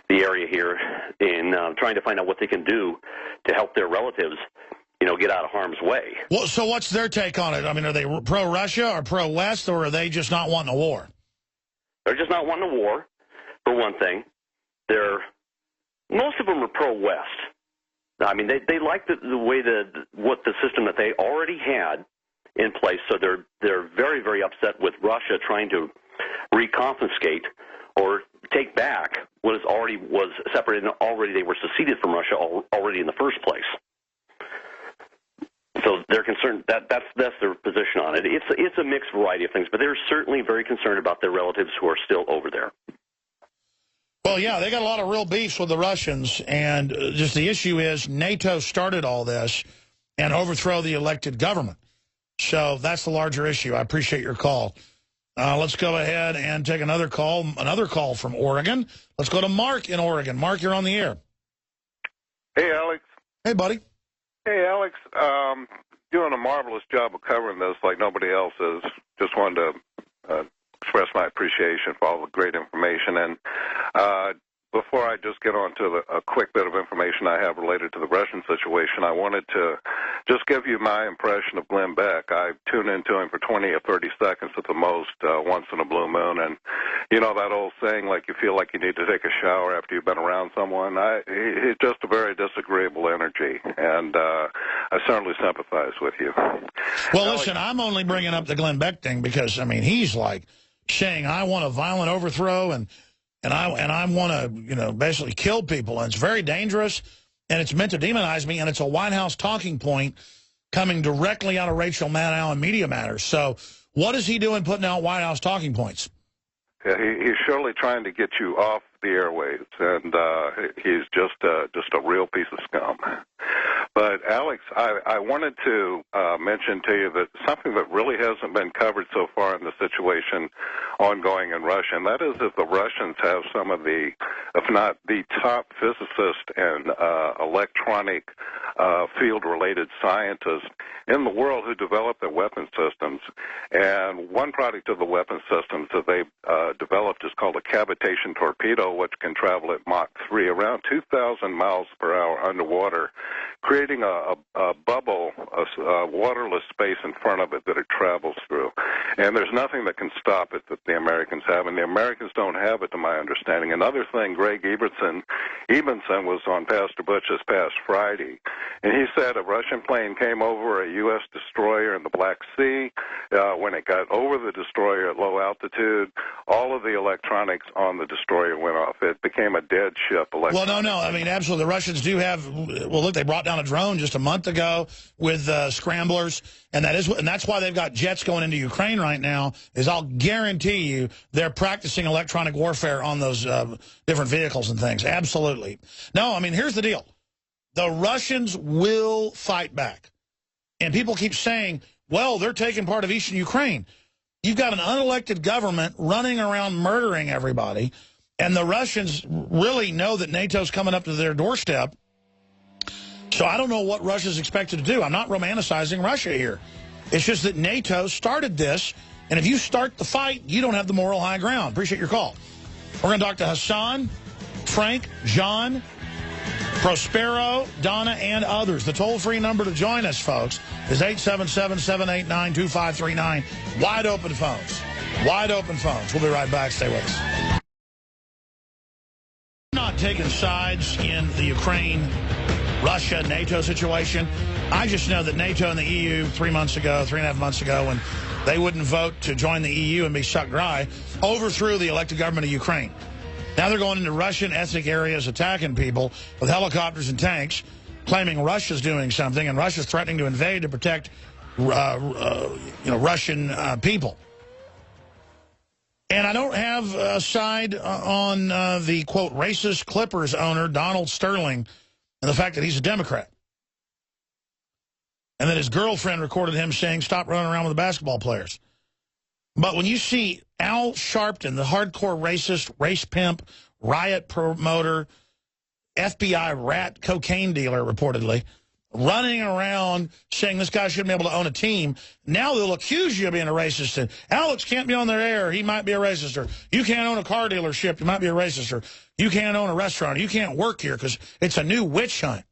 the area here in trying to find out what they can do to help their relatives, you know, get out of harm's way. Well, so what's their take on it? I mean, are they pro-Russia or pro-West, or are they just not wanting a war? They're just not wanting a war, for one thing. Most of them are pro-West. I mean, they like the way what the system that they already had in place. So they're very, very upset with Russia trying to reconfiscate or take back was separated, and already they were seceded from Russia already in the first place. So they're concerned that's their position on it. It's a mixed variety of things, but they're certainly very concerned about their relatives who are still over there. Well, yeah, they got a lot of real beefs with the Russians, and just the issue is NATO started all this and overthrow the elected government. So that's the larger issue. I appreciate your call. Let's go ahead and take another call from Oregon. Let's go to Mark in Oregon. Mark, you're on the air. Hey, Alex. Hey, buddy. Hey, Alex. Doing a marvelous job of covering this like nobody else is. Just wanted to express my appreciation for all the great information. And before I just get on to a quick bit of information I have related to the Russian situation, I wanted to just give you my impression of Glenn Beck. I tune into him for 20 or 30 seconds at the most once in a blue moon. And you know that old saying, like you feel like you need to take a shower after you've been around someone? He's just a very disagreeable energy, and I certainly sympathize with you. Well, listen, I'm only bringing up the Glenn Beck thing because, I mean, he's like saying, I want a violent overthrow, and I want to, you know, basically kill people. And it's very dangerous, and it's meant to demonize me, and it's a White House talking point coming directly out of Rachel Maddow and Media Matters. So what is he doing putting out White House talking points? Yeah, he's surely trying to get you off the airwaves, and he's just a real piece of scum. But, Alex, I wanted to mention to you that something that really hasn't been covered so far in the situation ongoing in Russia, and that is that the Russians have some of the, if not the top physicists and electronic field-related scientists in the world who develop their weapon systems. And one product of the weapon systems that they've developed is called a cavitation torpedo, which can travel at Mach 3, around 2,000 miles per hour underwater, creating a bubble, a waterless space in front of it that it travels through. And there's nothing that can stop it that the Americans have, and the Americans don't have it, to my understanding. Another thing, Greg Ebenson was on Pastor Butch this past Friday, and he said a Russian plane came over a U.S. destroyer in the Black Sea. When it got over the destroyer at low altitude, all of the electronics on the destroyer went off. It became a dead ship. Well, no. I mean, absolutely. The Russians do have, well, look, they brought down a drone just a month ago with scramblers, and that's why they've got jets going into Ukraine right now, is I'll guarantee you they're practicing electronic warfare on those different vehicles and things. Absolutely. No, I mean, here's the deal. The Russians will fight back. And people keep saying, well, they're taking part of eastern Ukraine. You've got an unelected government running around murdering everybody, and the Russians really know that NATO's coming up to their doorstep. So I don't know what Russia's expected to do. I'm not romanticizing Russia here. It's just that NATO started this, and if you start the fight, you don't have the moral high ground. Appreciate your call. We're going to talk to Hassan, Frank, John, Prospero, Donna, and others. The toll-free number to join us, folks, is 877-789-2539. Wide open phones. Wide open phones. We'll be right back. Stay with us. I'm not taking sides in the Ukraine-Russia NATO situation. I just know that NATO and the EU 3.5 months ago, when they wouldn't vote to join the EU and be sucked dry, overthrew the elected government of Ukraine. Now they're going into Russian ethnic areas, attacking people with helicopters and tanks, claiming Russia's doing something, and Russia's threatening to invade to protect Russian people. And I don't have a side on the, quote, racist Clippers owner, Donald Sterling, and the fact that he's a Democrat. And that his girlfriend recorded him saying, stop running around with the basketball players. But when you see Al Sharpton, the hardcore racist, race pimp, riot promoter, FBI rat cocaine dealer, reportedly, running around saying this guy shouldn't be able to own a team, now they'll accuse you of being a racist. And Alex can't be on their air, he might be a racist. Or you can't own a car dealership, you might be a racist. Or you can't own a restaurant, or you can't work here because it's a new witch hunt.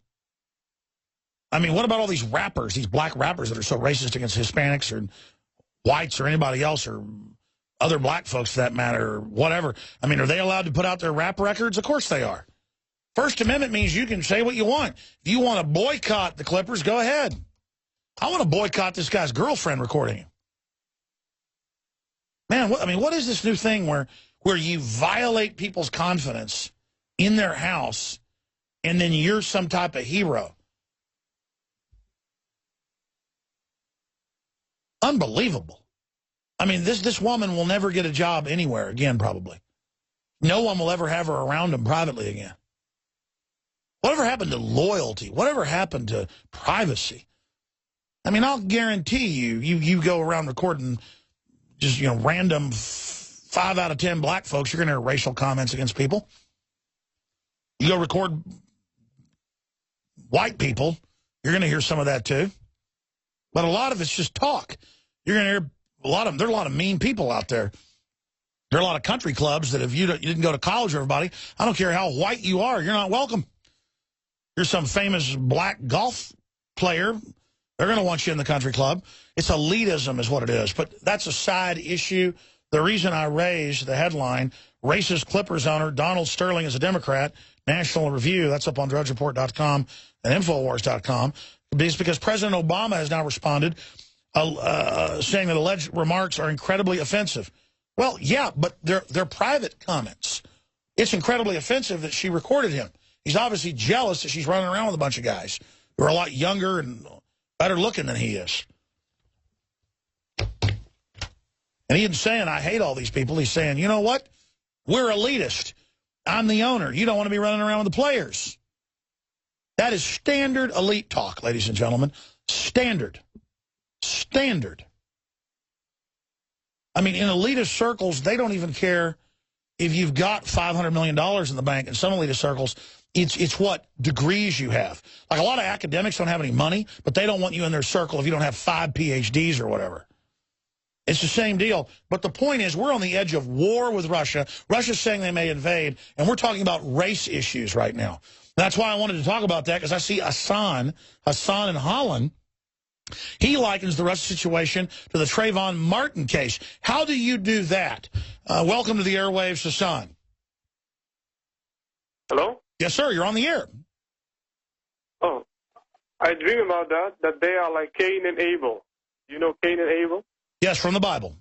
I mean, what about all these rappers, these black rappers that are so racist against Hispanics or whites or anybody else, or other black folks for that matter, or whatever? I mean, are they allowed to put out their rap records? Of course they are. First Amendment means you can say what you want. If you want to boycott the Clippers, go ahead. I want to boycott this guy's girlfriend recording him. Man, what is this new thing where you violate people's confidence in their house, and then you're some type of hero. Unbelievable. I mean, this woman will never get a job anywhere again, probably. No one will ever have her around them privately again. Whatever happened to loyalty? Whatever happened to privacy? I mean, I'll guarantee you go around recording just, random 5 out of 10 black folks, you're going to hear racial comments against people. You go record white people, you're going to hear some of that too. But a lot of it's just talk. You're going to hear there are a lot of mean people out there. There are a lot of country clubs that if you didn't go to college, everybody, I don't care how white you are, you're not welcome. You're some famous black golf player, they're going to want you in the country club. It's elitism is what it is. But that's a side issue. The reason I raised the headline, racist Clippers owner Donald Sterling is a Democrat, National Review, that's up on drudgereport.com and Infowars.com, is because President Obama has now responded saying that alleged remarks are incredibly offensive. Well, yeah, but they're private comments. It's incredibly offensive that she recorded him. He's obviously jealous that she's running around with a bunch of guys who are a lot younger and better looking than he is. And he isn't saying, I hate all these people. He's saying, you know what? We're elitist. I'm the owner. You don't want to be running around with the players. That is standard elite talk, ladies and gentlemen. Standard. Standard. I mean, in elitist circles, they don't even care if you've got $500 million in the bank. In some elitist circles, it's what degrees you have. Like a lot of academics don't have any money, but they don't want you in their circle if you don't have 5 PhDs or whatever. It's the same deal. But the point is, we're on the edge of war with Russia. Russia's saying they may invade, and we're talking about race issues right now. That's why I wanted to talk about that, because I see Hassan in Holland. He likens the Russia situation to the Trayvon Martin case. How do you do that? Welcome to the airwaves, Hassan. Hello? Yes, sir. You're on the air. Oh, I dream about that they are like Cain and Abel. You know Cain and Abel? Yes, from the Bible.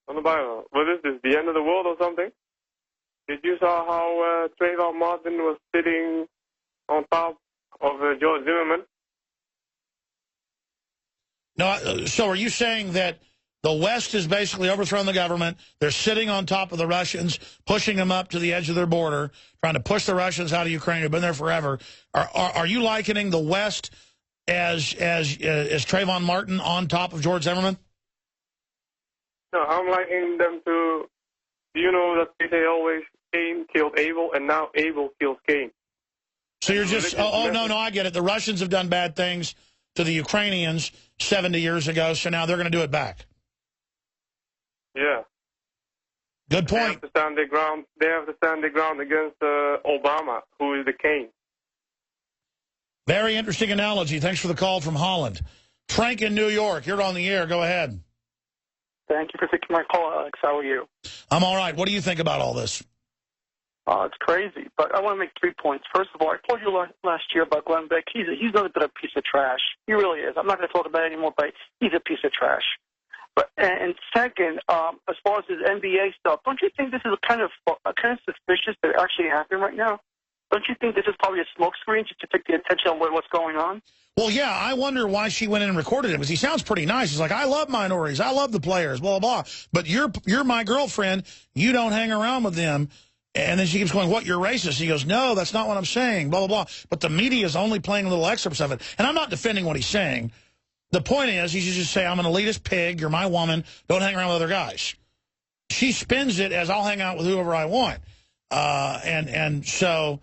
From the Bible. What is this, the end of the world or something? Did you saw how Trayvon Martin was sitting on top of George Zimmerman? No, so are you saying that the West has basically overthrown the government, they're sitting on top of the Russians, pushing them up to the edge of their border, trying to push the Russians out of Ukraine, who've been there forever? Are you likening the West as Trayvon Martin on top of George Zimmerman? No, I'm likening them to, you know that they say always Cain killed Abel, and now Abel kills Cain. So you're just, no, I get it. The Russians have done bad things to the Ukrainians 70 years ago, so now they're going to do it back. Yeah. Good point. They have to stand their ground. They have to stand their ground against Obama, who is the Cain. Very interesting analogy. Thanks for the call from Holland. Frank in New York, you're on the air. Go ahead. Thank you for taking my call, Alex. How are you? I'm all right. What do you think about all this? It's crazy, but I want to make 3 points. First of all, I told you last year about Glenn Beck. He's nothing but a piece of trash. He really is. I'm not going to talk about it anymore, but he's a piece of trash. But and second, as far as his NBA stuff, don't you think this is kind of suspicious that it actually happened right now? Don't you think this is probably a smokescreen just to take the attention on what's going on? Well, yeah, I wonder why she went in and recorded him, because he sounds pretty nice. He's like, I love minorities. I love the players, blah, blah, blah. But you're my girlfriend. You don't hang around with them. And then she keeps going, what, you're racist? He goes, no, that's not what I'm saying, blah, blah, blah. But the media is only playing little excerpts of it. And I'm not defending what he's saying. The point is, he should just say, I'm an elitist pig. You're my woman. Don't hang around with other guys. She spins it as I'll hang out with whoever I want. And so,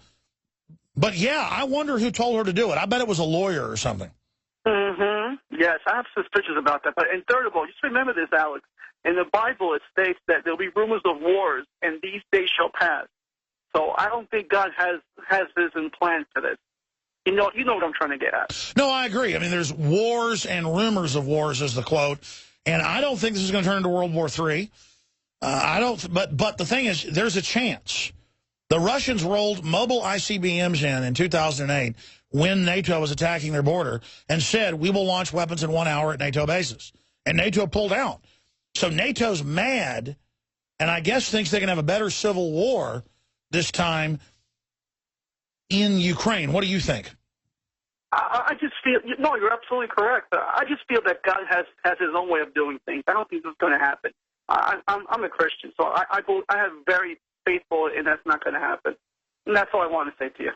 but yeah, I wonder who told her to do it. I bet it was a lawyer or something. Mm-hmm. Yes, I have suspicions about that. But and third of all, just remember this, Alex. In the Bible, it states that there'll be rumors of wars, and these days shall pass. So I don't think God has this in plan for this. You know what I'm trying to get at. No, I agree. I mean, there's wars and rumors of wars, is the quote. And I don't think this is going to turn into World War III. I don't. But the thing is, there's a chance. The Russians rolled mobile ICBMs in 2008 when NATO was attacking their border and said, we will launch weapons in 1 hour at NATO bases. And NATO pulled out. So NATO's mad, and I guess thinks they can have a better civil war this time in Ukraine. What do you think? I just feel, no, you're absolutely correct. I just feel that God has his own way of doing things. I don't think this is going to happen. I'm a Christian, so I have very faithful, and that's not going to happen. And that's all I want to say to you.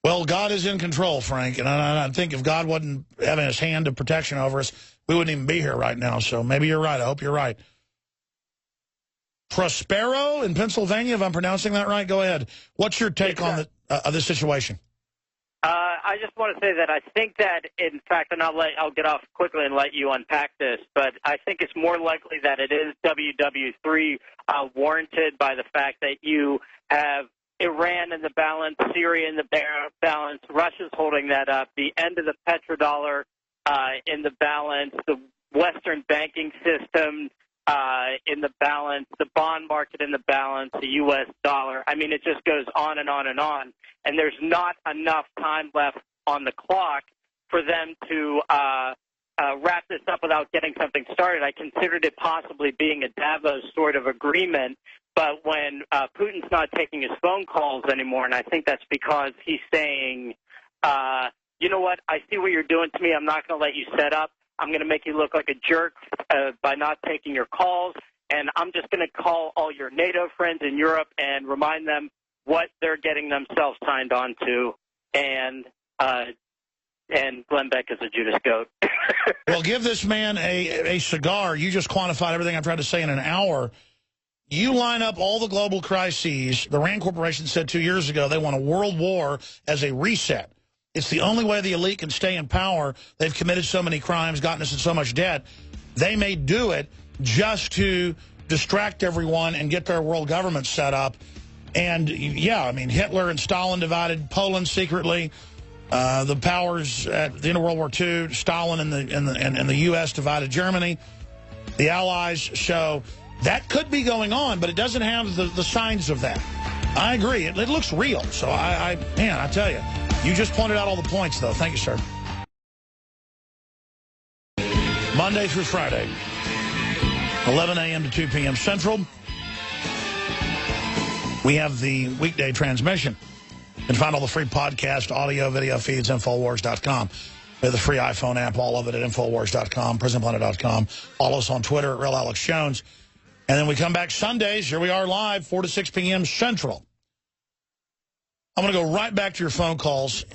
Well, God is in control, Frank, and I think if God wasn't having his hand of protection over us, we wouldn't even be here right now. So maybe you're right. I hope you're right. Prospero in Pennsylvania, if I'm pronouncing that right, go ahead. What's your take on this situation? I just want to say that I think that, in fact, and I'll get off quickly and let you unpack this, but I think it's more likely that it is WW3 warranted by the fact that you have Iran in the balance, Syria in the balance, Russia's holding that up, the end of the petrodollar in the balance, the Western banking system in the balance, the bond market in the balance, the U.S. dollar. I mean, it just goes on and on and on. And there's not enough time left on the clock for them to wrap this up without getting something started. I considered it possibly being a Davos sort of agreement, but when Putin's not taking his phone calls anymore, and I think that's because he's saying, you know what, I see what you're doing to me. I'm not going to let you set up. I'm going to make you look like a jerk by not taking your calls, and I'm just going to call all your NATO friends in Europe and remind them what they're getting themselves signed on to, and Glenn Beck is a Judas goat. Well, give this man a cigar. You just quantified everything I tried to say in an hour. You line up all the global crises. The Rand Corporation said 2 years ago they want a world war as a reset. It's the only way the elite can stay in power. They've committed so many crimes, gotten us in so much debt. They may do it just to distract everyone and get their world government set up. And, yeah, I mean, Hitler and Stalin divided Poland secretly. The powers at the end of World War II, Stalin and the U.S. divided Germany. The Allies show that could be going on, but it doesn't have the signs of that. I agree. It looks real. So, man, I tell you, you just pointed out all the points, though. Thank you, sir. Monday through Friday, 11 a.m. to 2 p.m. Central. We have the weekday transmission. You can find all the free podcast, audio, video feeds, Infowars.com. We have the free iPhone app, all of it at Infowars.com, PrisonPlanet.com. Follow us on Twitter at Real Alex Jones. And then we come back Sundays. Here we are live, 4 to 6 p.m. Central. I'm going to go right back to your phone calls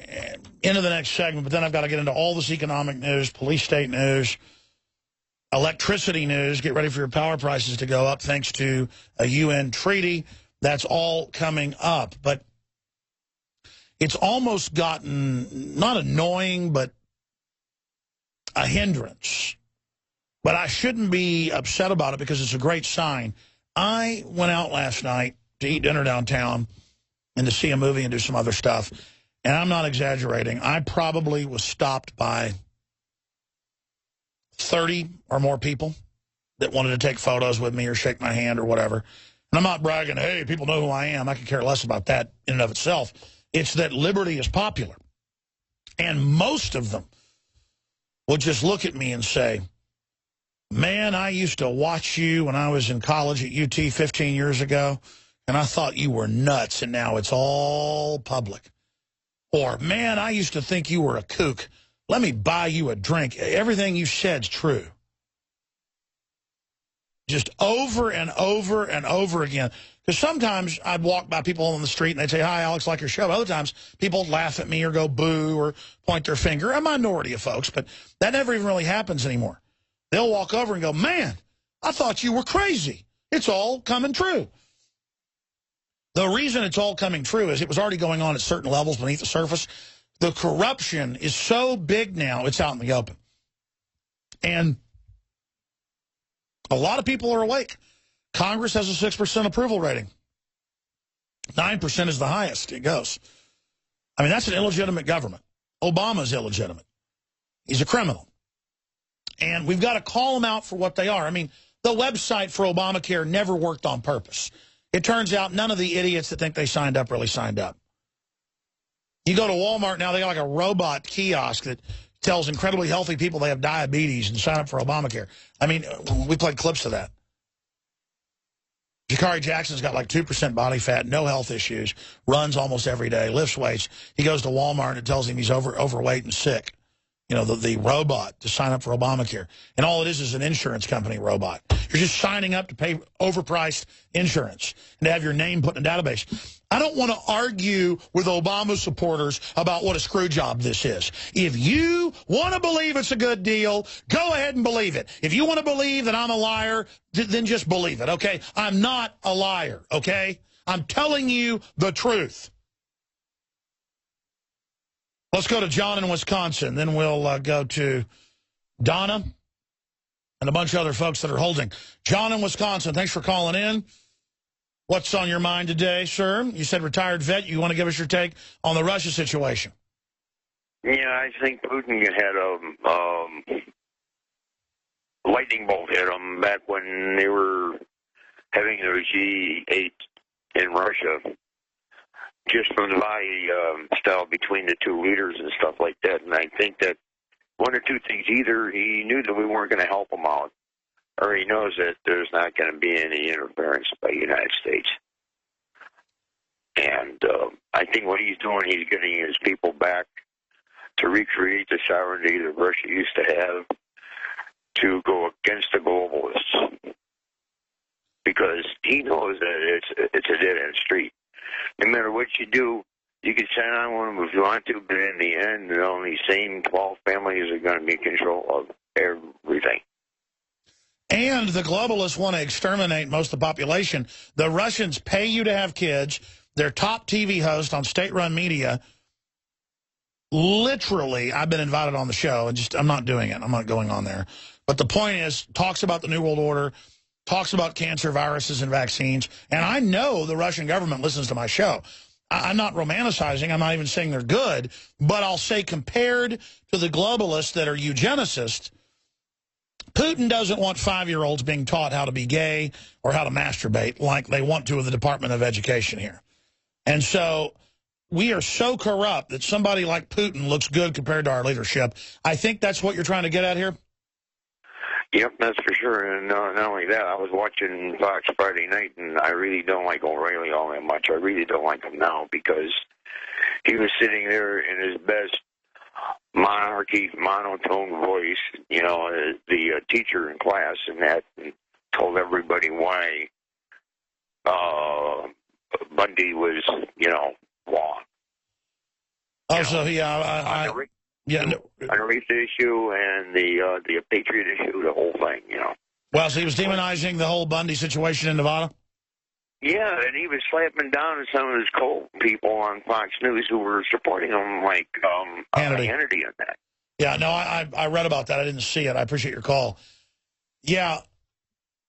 into the next segment, but then I've got to get into all this economic news, police state news, electricity news. Get ready for your power prices to go up thanks to a UN treaty. That's all coming up. But it's almost gotten, not annoying, but a hindrance. But I shouldn't be upset about it because it's a great sign. I went out last night to eat dinner downtown and to see a movie and do some other stuff. And I'm not exaggerating. I probably was stopped by 30 or more people that wanted to take photos with me or shake my hand or whatever. And I'm not bragging, hey, people know who I am. I could care less about that in and of itself. It's that liberty is popular. And most of them will just look at me and say, man, I used to watch you when I was in college at UT 15 years ago, and I thought you were nuts, and now it's all public. Or, man, I used to think you were a kook. Let me buy you a drink. Everything you said's true. Just over and over and over again. Because sometimes I'd walk by people on the street and they'd say, hi, Alex, like your show. Other times people laugh at me or go boo or point their finger. A minority of folks, but that never even really happens anymore. They'll walk over and go, man, I thought you were crazy. It's all coming true. The reason it's all coming true is it was already going on at certain levels beneath the surface. The corruption is so big now, it's out in the open. And a lot of people are awake. Congress has a 6% approval rating. 9% is the highest it goes. I mean, that's an illegitimate government. Obama's illegitimate. He's a criminal. And we've got to call them out for what they are. I mean, the website for Obamacare never worked on purpose. It turns out none of the idiots that think they signed up really signed up. You go to Walmart now, they got like a robot kiosk that tells incredibly healthy people they have diabetes and sign up for Obamacare. I mean, we played clips of that. Jakari Jackson's got like 2% body fat, no health issues, runs almost every day, lifts weights. He goes to Walmart and it tells him he's overweight and sick. You know, the robot to sign up for Obamacare. And all it is an insurance company robot. You're just signing up to pay overpriced insurance and to have your name put in a database. I don't want to argue with Obama supporters about what a screw job this is. If you want to believe it's a good deal, go ahead and believe it. If you want to believe that I'm a liar, then just believe it, okay? I'm not a liar, okay? I'm telling you the truth. Let's go to John in Wisconsin. Then we'll go to Donna and a bunch of other folks that are holding. John in Wisconsin, thanks for calling in. What's on your mind today, sir? You said retired vet. You want to give us your take on the Russia situation? Yeah, I think Putin had a lightning bolt hit him back when they were having their G8 in Russia. Just from the body style between the two leaders and stuff like that. And I think that one or two things. Either he knew that we weren't going to help him out, or he knows that there's not going to be any interference by the United States. And I think what he's doing, he's getting his people back to recreate the sovereignty that Russia used to have, to go against the globalists. Because he knows that it's a dead-end street. No matter what you do, you can sign on with them if you want to, but in the end, the only same 12 families are going to be in control of everything. And the globalists want to exterminate most of the population. The Russians pay you to have kids. Their top TV host on state-run media, literally, I've been invited on the show, and I'm not doing it. I'm not going on there. But the point is, talks about the New World Order, talks about cancer, viruses, and vaccines. And I know the Russian government listens to my show. I'm not romanticizing. I'm not even saying they're good. But I'll say compared to the globalists that are eugenicists, Putin doesn't want 5-year-olds being taught how to be gay or how to masturbate like they want to with the Department of Education here. And so we are so corrupt that somebody like Putin looks good compared to our leadership. I think that's what you're trying to get at here. Yep, that's for sure. And not only that, I was watching Fox Friday night, and I really don't like O'Reilly all that much. I really don't like him now because he was sitting there in his best monarchy, monotone voice, you know, the teacher in class, and that, and told everybody why Bundy was, you know, wrong. Oh, you know, so yeah, on the race issue and the Patriot issue, the whole thing, you know. Well, so he was demonizing the whole Bundy situation in Nevada? Yeah, and he was slapping down at some of his people on Fox News who were supporting him, like Hannity and that. Yeah, no, I read about that. I didn't see it. I appreciate your call. Yeah,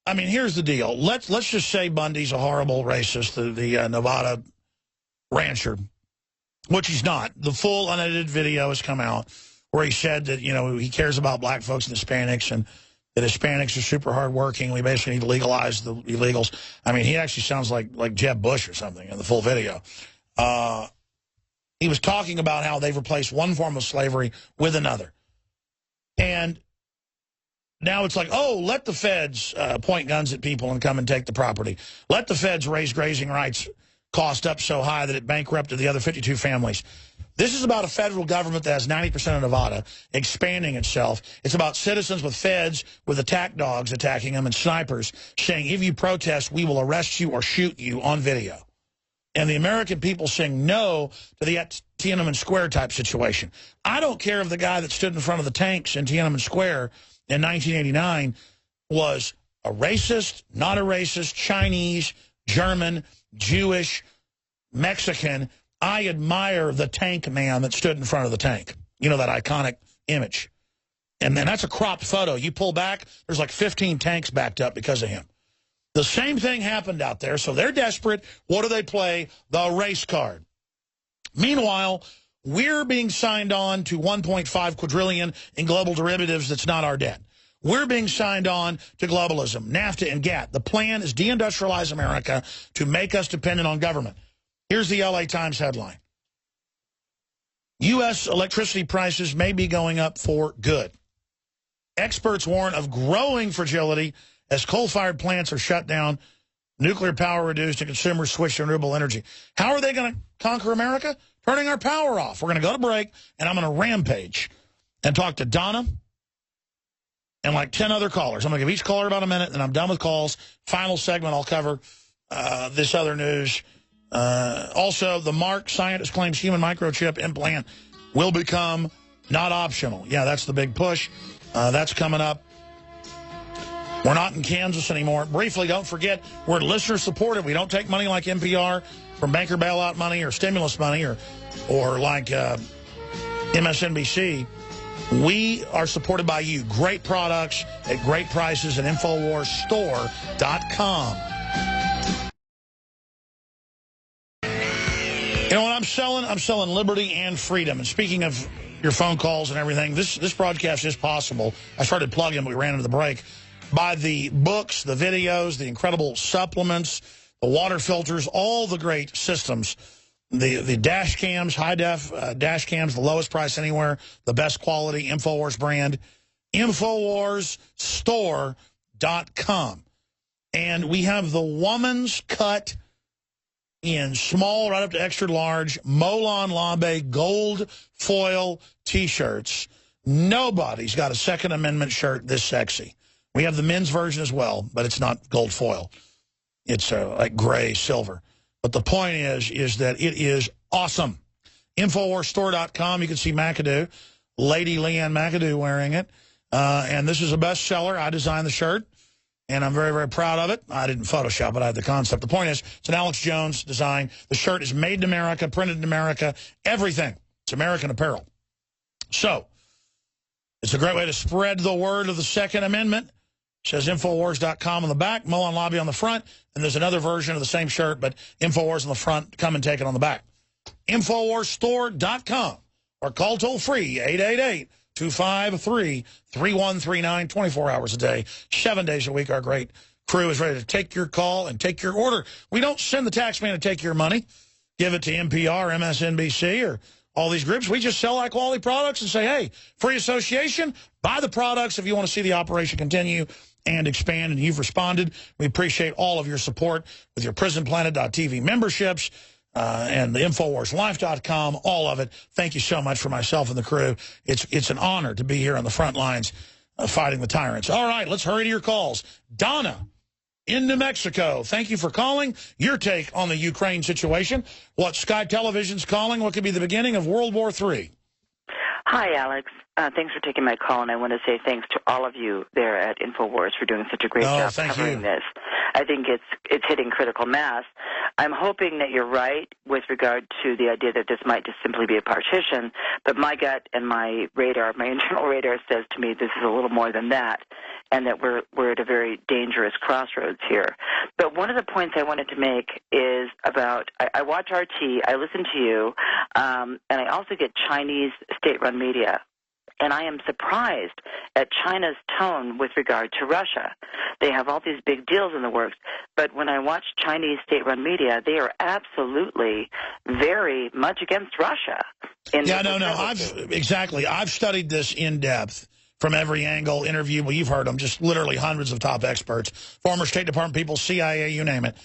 I mean, here's the deal. Let's just say Bundy's a horrible racist, the Nevada rancher, which he's not. The full unedited video has come out where he said that, you know, he cares about black folks and Hispanics and that Hispanics are super hardworking. We basically need to legalize the illegals. I mean, he actually sounds like Jeb Bush or something in the full video. He was talking about how they've replaced one form of slavery with another. And now it's like, oh, let the feds point guns at people and come and take the property. Let the feds raise grazing rights cost up so high that it bankrupted the other 52 families. This is about a federal government that has 90% of Nevada expanding itself. It's about citizens with feds with attack dogs attacking them and snipers saying, if you protest, we will arrest you or shoot you on video. And the American people saying no to the Tiananmen Square type situation. I don't care if the guy that stood in front of the tanks in Tiananmen Square in 1989 was a racist, not a racist, Chinese, German, Jewish, Mexican. I admire the tank man that stood in front of the tank. You know, that iconic image. And then that's a cropped photo. You pull back, there's like 15 tanks backed up because of him. The same thing happened out there, so they're desperate. What do they play? The race card. Meanwhile, we're being signed on to 1.5 quadrillion in global derivatives that's not our debt. We're being signed on to globalism, NAFTA and GATT. The plan is deindustrialize America to make us dependent on government. Here's the LA Times headline. U.S. electricity prices may be going up for good. Experts warn of growing fragility as coal-fired plants are shut down nuclear power reduced and consumers switch to renewable energy. How are they going to conquer America? Turning our power off. We're going to go to break, and I'm going to rampage and talk to Donna and like 10 other callers. I'm going to give each caller about a minute, and I'm done with calls. Final segment, I'll cover this other news. Also, the Mark scientist claims human microchip implant will become not optional. Yeah, that's the big push. That's coming up. We're not in Kansas anymore. Briefly, don't forget, we're listener-supported. We don't take money like NPR from banker bailout money or stimulus money or like MSNBC. We are supported by you. Great products at great prices at InfoWarsStore.com. You know what I'm selling? I'm selling liberty and freedom. And speaking of your phone calls and everything, this broadcast is possible. I started plugging, but we ran into the break. By the books, the videos, the incredible supplements, the water filters, all the great systems, the dash cams, high-def dash cams, the lowest price anywhere, the best quality, InfoWars brand, InfoWarsStore.com. And we have the woman's cut in small right up to extra large Molon Labe gold foil T-shirts. Nobody's got a Second Amendment shirt this sexy. We have the men's version as well, but it's not gold foil. It's like gray silver. But the point is that it is awesome. InfoWarsStore.com. You can see McAdoo, Lady Leanne McAdoo wearing it. And this is a bestseller. I designed the shirt, and I'm very, very proud of it. I didn't Photoshop it. I had the concept. The point is, it's an Alex Jones design. The shirt is made in America, printed in America, everything. It's American apparel. So, it's a great way to spread the word of the Second Amendment. It says Infowars.com on the back, Molon Lobby on the front, and there's another version of the same shirt, but Infowars on the front. Come and take it on the back. Infowarsstore.com or call toll-free 888-253-3139, 24 hours a day, 7 days a week. Our great crew is ready to take your call and take your order. We don't send the tax man to take your money, give it to NPR, MSNBC, or all these groups. We just sell high-quality products and say, hey, free association, buy the products if you want to see the operation continue and expand, and you've responded. We appreciate all of your support with your PrisonPlanet.tv memberships and the InfoWarsLife.com, all of it. Thank you so much for myself and the crew. It's an honor to be here on the front lines fighting the tyrants. All right, let's hurry to your calls. Donna in New Mexico, thank you for calling. Your take on the Ukraine situation, what Sky Television's calling, what could be the beginning of World War III. Hi, Alex. Thanks for taking my call, and I want to say thanks to all of you there at InfoWars for doing such a great job covering this. I think it's hitting critical mass. I'm hoping that you're right with regard to the idea that this might just simply be a partition, but my gut and my radar, my internal radar says to me this is a little more than that, and that we're at a very dangerous crossroads here. But one of the points I wanted to make is about, I watch RT, I listen to you, and I also get Chinese state-run media. And I am surprised at China's tone with regard to Russia. They have all these big deals in the works, but when I watch Chinese state-run media, they are absolutely very much against Russia. Exactly. I've studied this in depth from every angle, interview. Well, you've heard them, just literally hundreds of top experts, former State Department people, CIA, you name it.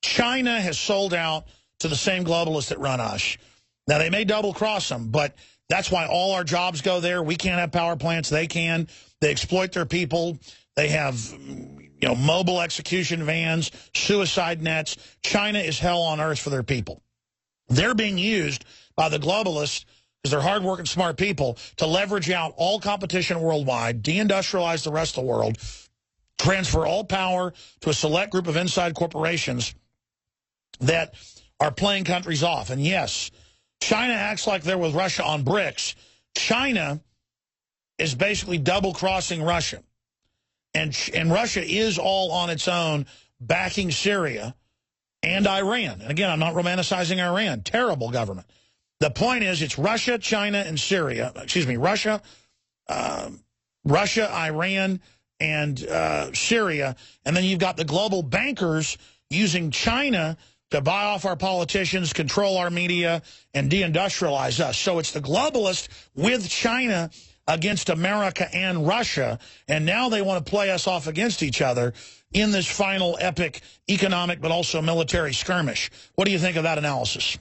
China has sold out to the same globalists that run us. Now, they may double-cross them, but that's why all our jobs go there. We can't have power plants. They can. They exploit their people. They have, mobile execution vans, suicide nets. China is hell on earth for their people. They're being used by the globalists, because they're hardworking, smart people, to leverage out all competition worldwide, deindustrialize the rest of the world, transfer all power to a select group of inside corporations that are playing countries off. And yes, China acts like they're with Russia on BRICS. China is basically double-crossing Russia. And Russia is all on its own backing Syria and Iran. And again, I'm not romanticizing Iran. Terrible government. The point is, it's Russia, China, and Syria. Excuse me, Russia, Iran, and Syria. And then you've got the global bankers using China to buy off our politicians, control our media, and deindustrialize us. So it's the globalists with China against America and Russia, and now they want to play us off against each other in this final epic economic but also military skirmish. What do you think of that analysis?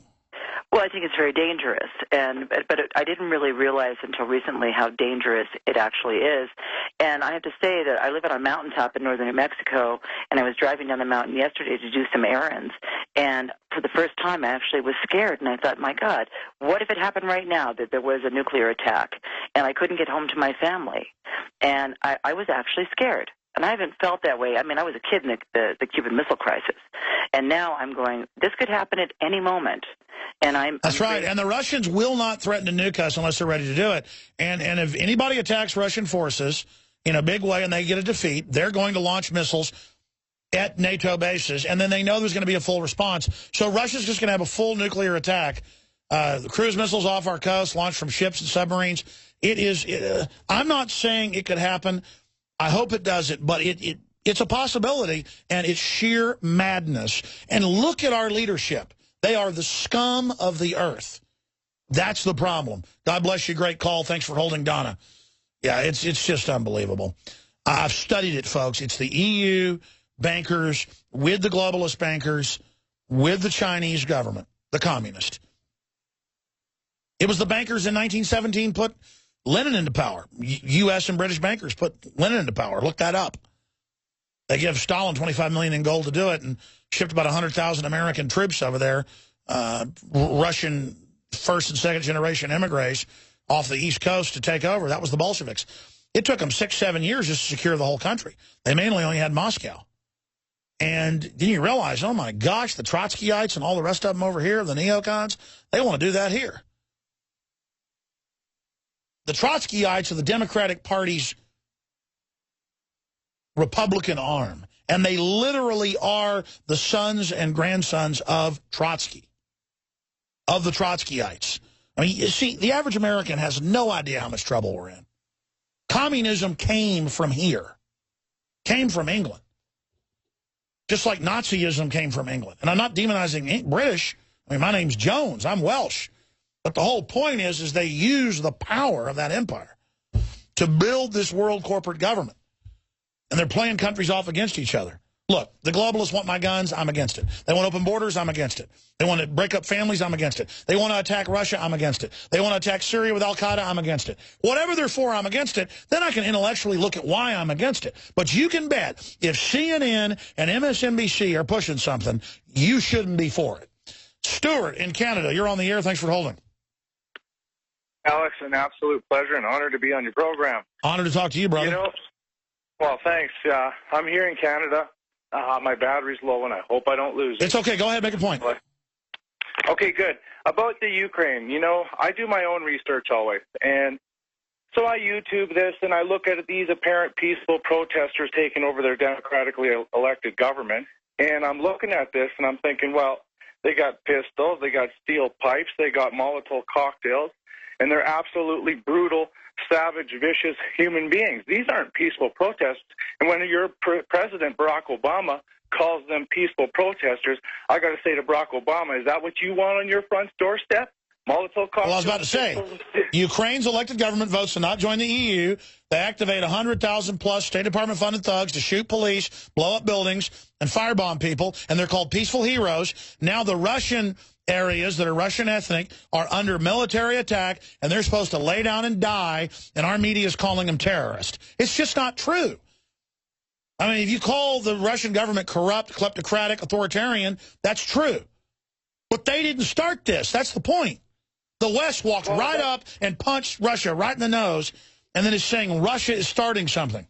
Well, I think it's very dangerous, but I didn't really realize until recently how dangerous it actually is. And I have to say that I live on a mountaintop in northern New Mexico, and I was driving down the mountain yesterday to do some errands. And for the first time, I actually was scared, and I thought, my God, what if it happened right now that there was a nuclear attack, and I couldn't get home to my family? And I was actually scared. And I haven't felt that way. I mean, I was a kid in the Cuban Missile Crisis. And now I'm going, this could happen at any moment. And That's right. And the Russians will not threaten to nuke us unless they're ready to do it. And if anybody attacks Russian forces in a big way and they get a defeat, they're going to launch missiles at NATO bases. And then they know there's going to be a full response. So Russia's just going to have a full nuclear attack. Cruise missiles off our coast, launched from ships and submarines. I'm not saying it could happen. I hope it doesn't, but it's a possibility, and it's sheer madness. And look at our leadership. They are the scum of the earth. That's the problem. God bless you. Great call. Thanks for holding, Donna. Yeah, it's just unbelievable. I've studied it, folks. It's the EU bankers with the globalist bankers with the Chinese government, the communist. It was the bankers in 1917 put Lenin into power. U.S. and British bankers put Lenin into power. Look that up. They give Stalin $25 million in gold to do it and shipped about 100,000 American troops over there, Russian first and second generation emigres off the East Coast to take over. That was the Bolsheviks. It took them 6-7 years just to secure the whole country. They mainly only had Moscow. And then you realize, oh, my gosh, the Trotskyites and all the rest of them over here, the neocons, they want to do that here. The Trotskyites are the Democratic Party's Republican arm, and they literally are the sons and grandsons of Trotsky, of the Trotskyites. I mean, you see, the average American has no idea how much trouble we're in. Communism came from here, came from England, just like Nazism came from England. And I'm not demonizing British. I mean, my name's Jones. I'm Welsh. But the whole point is they use the power of that empire to build this world corporate government. And they're playing countries off against each other. Look, the globalists want my guns, I'm against it. They want open borders, I'm against it. They want to break up families, I'm against it. They want to attack Russia, I'm against it. They want to attack Syria with Al-Qaeda, I'm against it. Whatever they're for, I'm against it. Then I can intellectually look at why I'm against it. But you can bet if CNN and MSNBC are pushing something, you shouldn't be for it. Stuart in Canada, you're on the air. Thanks for holding. Alex, an absolute pleasure and honor to be on your program. Honor to talk to you, brother. You know, well, thanks. I'm here in Canada. My battery's low, and I hope I don't lose it. It's okay. Go ahead. Make a point. Okay, good. About the Ukraine, you know, I do my own research always. And so I YouTube this, and I look at these apparent peaceful protesters taking over their democratically elected government. And I'm looking at this, and I'm thinking, well, they got pistols, they got steel pipes, they got Molotov cocktails, and they're absolutely brutal, savage, vicious human beings. These aren't peaceful protests. And when your president, Barack Obama, calls them peaceful protesters, I got to say to Barack Obama, is that what you want on your front doorstep? Molotov cocktails? Well, I was about to say, Ukraine's elected government votes to not join the EU. They activate 100,000-plus State Department-funded thugs to shoot police, blow up buildings, and firebomb people, and they're called peaceful heroes. Now the Russian areas that are Russian ethnic are under military attack, and they're supposed to lay down and die, and our media is calling them terrorists. It's just not true. I mean, if you call the Russian government corrupt, kleptocratic, authoritarian, that's true. But they didn't start this. That's the point. The West walked right up and punched Russia right in the nose, and then is saying Russia is starting something.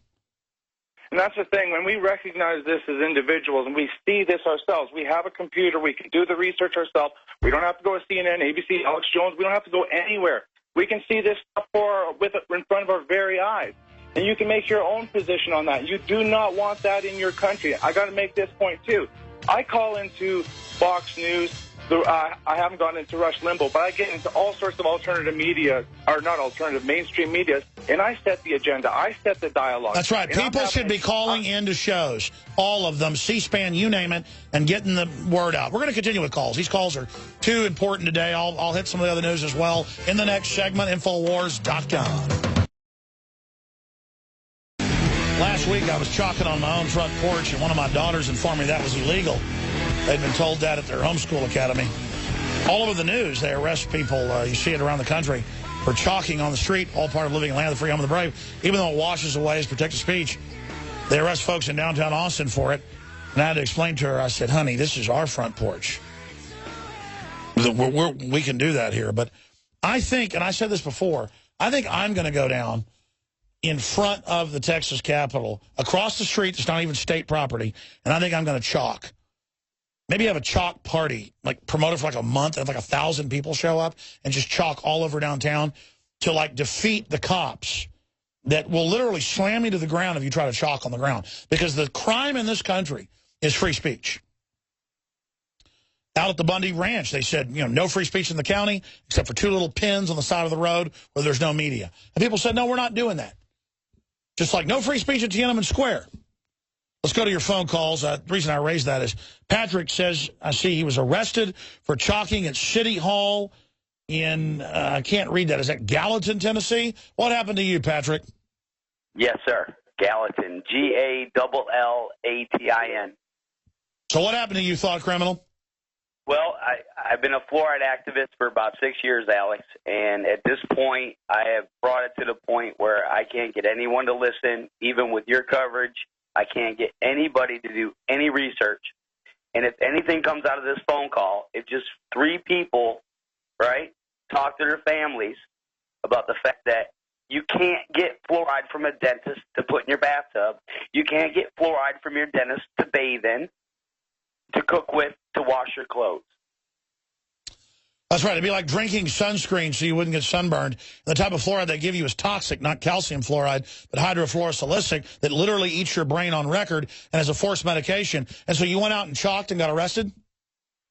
And that's the thing. When we recognize this as individuals and we see this ourselves, we have a computer, we can do the research ourselves. We don't have to go to CNN, ABC, Alex Jones. We don't have to go anywhere. We can see this stuff in front of our very eyes. And you can make your own position on that. You do not want that in your country. I got to make this point, too. I call into Fox News. I haven't gone into Rush Limbaugh, but I get into all sorts of alternative media, or not alternative, mainstream media, and I set the agenda. I set the dialogue. That's right. People should be calling into shows, all of them, C-SPAN, you name it, and getting the word out. We're going to continue with calls. These calls are too important today. I'll hit some of the other news as well in the next segment, Infowars.com. Last week, I was chalking on my own front porch, and one of my daughters informed me that was illegal. They'd been told that at their homeschool academy. All over the news, they arrest people, you see it around the country, for chalking on the street, all part of living in the land of the free, home of the brave. Even though it washes away as protected speech, they arrest folks in downtown Austin for it. And I had to explain to her, I said, honey, this is our front porch. We can do that here. But I think, and I said this before, I think I'm going to go down in front of the Texas Capitol, across the street, it's not even state property, and I think I'm going to chalk. Maybe have a chalk party, like promote it for like a month, and like 1,000 people show up, and just chalk all over downtown to like defeat the cops that will literally slam you to the ground if you try to chalk on the ground. Because the crime in this country is free speech. Out at the Bundy Ranch, they said, you know, no free speech in the county, except for 2 little pins on the side of the road where there's no media. And people said, no, we're not doing that. Just like no free speech at Tiananmen Square. Let's go to your phone calls. The reason I raised that is Patrick says, I see he was arrested for chalking at City Hall in, I can't read that. Is that Gallatin, Tennessee? What happened to you, Patrick? Yes, sir. Gallatin. Gallatin. So what happened to you, thought criminal? Well, I've been a fluoride activist for about 6 years, Alex, and at this point, I have brought it to the point where I can't get anyone to listen, even with your coverage. I can't get anybody to do any research. And if anything comes out of this phone call, if just 3 people, right, talk to their families about the fact that you can't get fluoride from a dentist to put in your bathtub, you can't get fluoride from your dentist to bathe in, to cook with, to wash your clothes. That's right. It'd be like drinking sunscreen so you wouldn't get sunburned. The type of fluoride they give you is toxic, not calcium fluoride, but hydrofluorosilicic that literally eats your brain on record and is a forced medication. And so you went out and chalked and got arrested?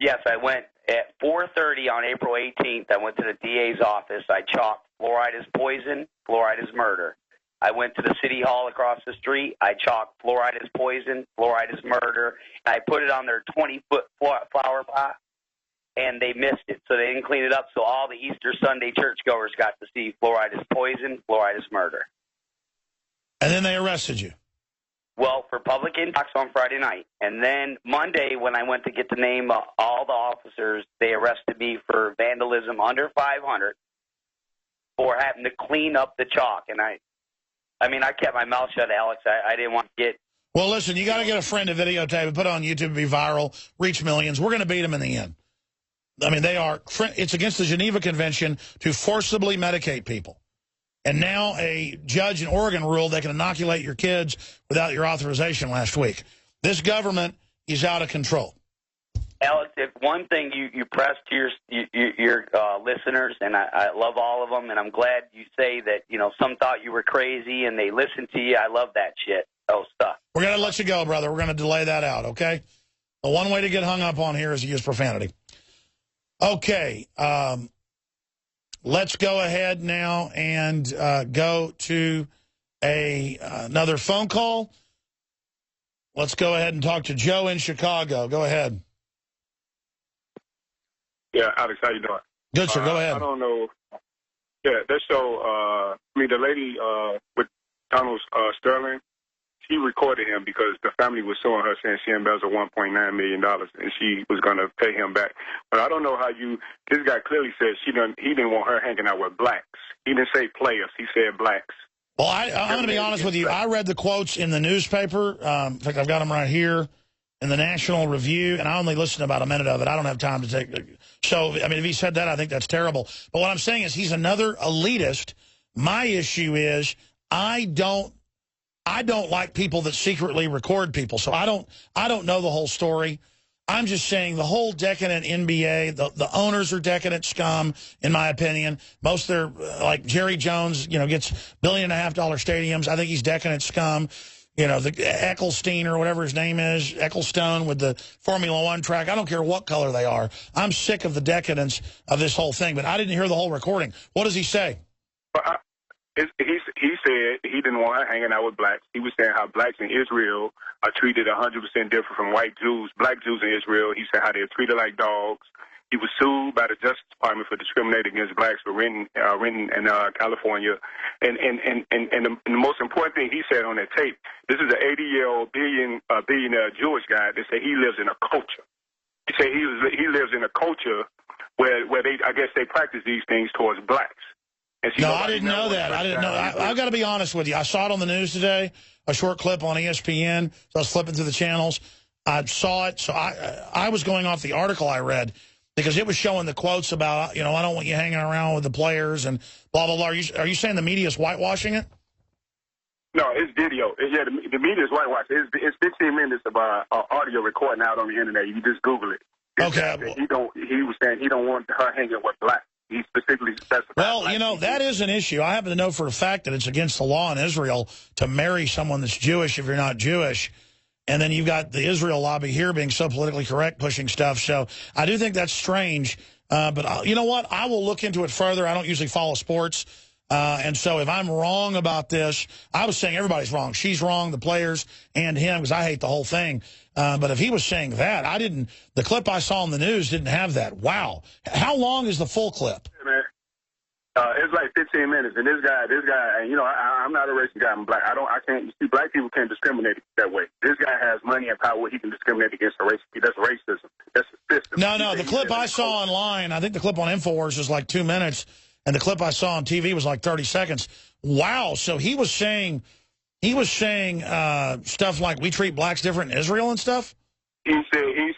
Yes, I went at 4:30 on April 18th. I went to the DA's office. I chalked fluoride is poison, fluoride is murder. I went to the city hall across the street. I chalked fluoride is poison, fluoride is murder. And I put it on their 20-foot flower pot, and they missed it. So they didn't clean it up, so all the Easter Sunday churchgoers got to see fluoride is poison, fluoride is murder. And then they arrested you? Well, for public intox on Friday night. And then Monday, when I went to get the name of all the officers, they arrested me for vandalism under 500 for having to clean up the chalk. And I mean, I kept my mouth shut, Alex. I didn't want to get... Well, listen, you got to get a friend to videotape it, put it on YouTube, be viral, reach millions. We're going to beat them in the end. I mean, it's against the Geneva Convention to forcibly medicate people. And now a judge in Oregon ruled they can inoculate your kids without your authorization last week. This government is out of control. Alex, if one thing you press to your listeners, and I love all of them, and I'm glad you say that, you know, some thought you were crazy and they listened to you. I love that shit, those stuff. We're going to let you go, brother. We're going to delay that out, okay? The one way to get hung up on here is to use profanity. Okay, let's go ahead now and go to another phone call. Let's go ahead and talk to Joe in Chicago. Go ahead. Yeah, Alex, how you doing? Good, sir. Go ahead. I don't know. Yeah, that show, the lady with Donald Sterling, she recorded him because the family was suing her saying she embezzled $1.9 million and she was going to pay him back. But I don't know how this guy clearly said he didn't want her hanging out with blacks. He didn't say players. He said blacks. Well, I'm going to be honest with you. I read the quotes in the newspaper. In fact, I've got them right here in the National Review, and I only listened to about a minute of it. I don't have time to take. So, I mean, if he said that, I think that's terrible. But what I'm saying is he's another elitist. My issue is I don't like people that secretly record people. So I don't know the whole story. I'm just saying the whole decadent NBA, the owners are decadent scum, in my opinion. Most of their, like Jerry Jones, you know, gets $1.5 billion stadiums. I think he's decadent scum. You know, the Ecclestone or whatever his name is, Ecclestone with the Formula One track. I don't care what color they are. I'm sick of the decadence of this whole thing, but I didn't hear the whole recording. What does he say? He said he didn't want her hanging out with blacks. He was saying how blacks in Israel are treated 100% different from white Jews, black Jews in Israel. He said how they're treated like dogs. He was sued by the Justice Department for discriminating against blacks for renting in California. And the most important thing he said on that tape, this is an 80-year-old billionaire Jewish guy that said he lives in a culture. He said he lives in a culture where I guess they practice these things towards blacks. No, I didn't know that. I didn't know. I've got to be honest with you. I saw it on the news today, a short clip on ESPN. So I was flipping through the channels. I saw it. So I was going off the article I read because it was showing the quotes about, you know, I don't want you hanging around with the players and blah, blah, blah. Are you saying the media is whitewashing it? No, it's video. Yeah, the media is whitewashing. It's 15 minutes of audio recording out on the internet. You can just Google it. Okay. He was saying he don't want her hanging with blacks. He specifically specified. Well, you know, that is an issue. I happen to know for a fact that it's against the law in Israel to marry someone that's Jewish if you're not Jewish. And then you've got the Israel lobby here being so politically correct, pushing stuff. So I do think that's strange. But you know what? I will look into it further. I don't usually follow sports. And so if I'm wrong about this, I was saying everybody's wrong. She's wrong, the players and him, because I hate the whole thing. But if he was saying that, the clip I saw on the news didn't have that. Wow. How long is the full clip? Yeah, man. It's like 15 minutes. And this guy, you know, I'm not a racist guy. I'm black. You see, black people can't discriminate that way. This guy has money and power. He can discriminate against a race. That's racism. That's a system. No, the clip I saw online, I think the clip on InfoWars is like 2 minutes. And the clip I saw on TV was like 30 seconds. Wow. So he was saying stuff like we treat blacks different in Israel and stuff? He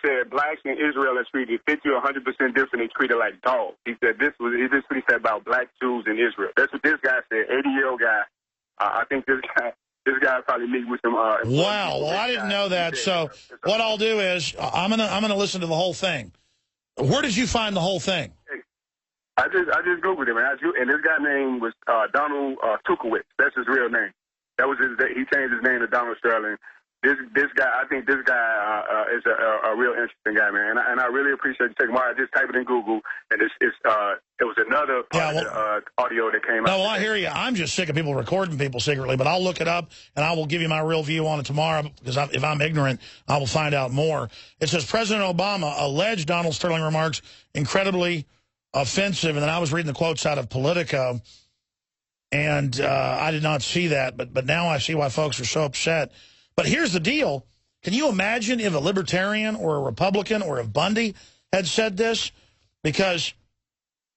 said blacks in Israel are treated 50 or 100% different. They treated like dogs. He said this what he said about black Jews in Israel. That's what this guy said, 80-year-old guy. I think this guy probably meet with some wow. Well, I didn't know that. So what I'll do is I'm gonna listen to the whole thing. Where did you find the whole thing? I just Googled him, and this guy's name was Donald Tukowitz. That's his real name. That was he changed his name to Donald Sterling. This guy, I think this guy is a real interesting guy, man. And I really appreciate you taking. I just type it in Google, and it was another part of the audio that came out. No, well, I hear you. I'm just sick of people recording people secretly, but I'll look it up, and I will give you my real view on it tomorrow, because if I'm ignorant, I will find out more. It says, President Obama alleged Donald Sterling remarks incredibly offensive, and then I was reading the quotes out of Politico, and I did not see that, but now I see why folks are so upset. But here's the deal. Can you imagine if a libertarian or a Republican or if Bundy had said this? Because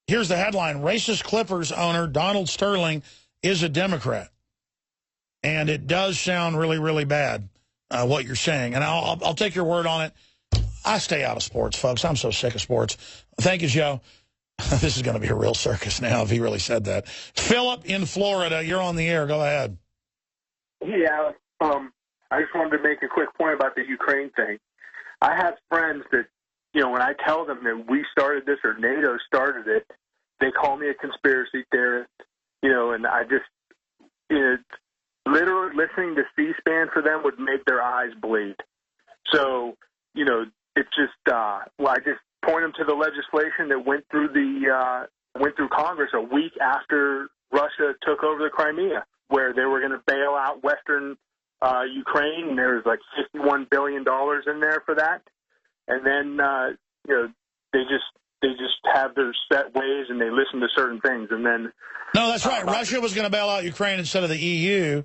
here's the headline, racist Clippers owner Donald Sterling is a Democrat. And it does sound really, really bad, what you're saying. And I'll take your word on it. I stay out of sports, folks. I'm so sick of sports. Thank you, Joe. This is going to be a real circus now if he really said that. Philip in Florida, you're on the air. Go ahead. Yeah, I just wanted to make a quick point about the Ukraine thing. I have friends that, you know, when I tell them that we started this or NATO started it, they call me a conspiracy theorist, you know, and I just, you know, literally listening to C-SPAN for them would make their eyes bleed. So, you know, it's just, well, I just point them to the legislation that went through Congress a week after Russia took over the Crimea, where they were going to bail out Western Ukraine, and there was like $51 billion in there for that. And then, you know, they just have their set ways and they listen to certain things. And then, no, that's right. Russia was going to bail out Ukraine instead of the EU,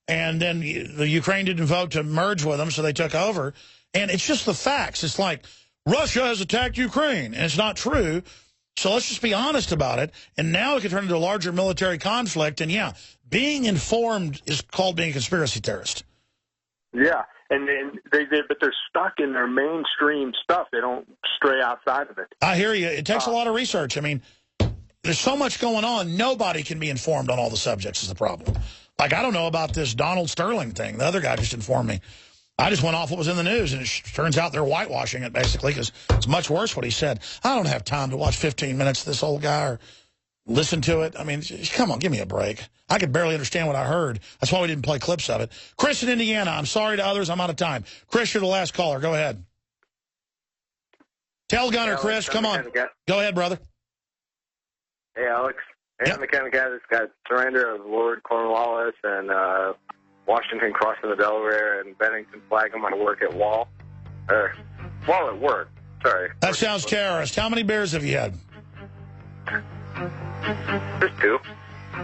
and then the Ukraine didn't vote to merge with them, so they took over. And it's just the facts. It's like Russia has attacked Ukraine, and it's not true. So let's just be honest about it. And now it could turn into a larger military conflict. And, yeah, being informed is called being a conspiracy theorist. Yeah, and but they're stuck in their mainstream stuff. They don't stray outside of it. I hear you. It takes a lot of research. I mean, there's so much going on. Nobody can be informed on all the subjects is the problem. Like, I don't know about this Donald Sterling thing. The other guy just informed me. I just went off what was in the news, and it turns out they're whitewashing it, basically, because it's much worse what he said. I don't have time to watch 15 minutes of this old guy or listen to it. I mean, come on, give me a break. I could barely understand what I heard. That's why we didn't play clips of it. Chris in Indiana, I'm sorry to others. I'm out of time. Chris, you're the last caller. Go ahead. Tell Gunner, Chris. Come on. Go ahead, brother. Hey, Alex. Hey, I'm the kind of guy that's got surrender of Lord Cornwallis and Washington crossing the Delaware and Bennington flag on my work at Wall at work. Sorry. That sounds terrorist. How many beers have you had? Just 2.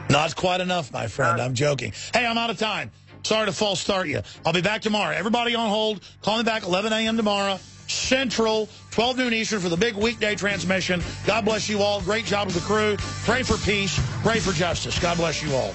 Not quite enough, my friend. I'm joking. Hey, I'm out of time. Sorry to false start you. I'll be back tomorrow. Everybody on hold. Call me back 11 a.m. tomorrow. Central, 12 noon Eastern for the big weekday transmission. God bless you all. Great job with the crew. Pray for peace. Pray for justice. God bless you all.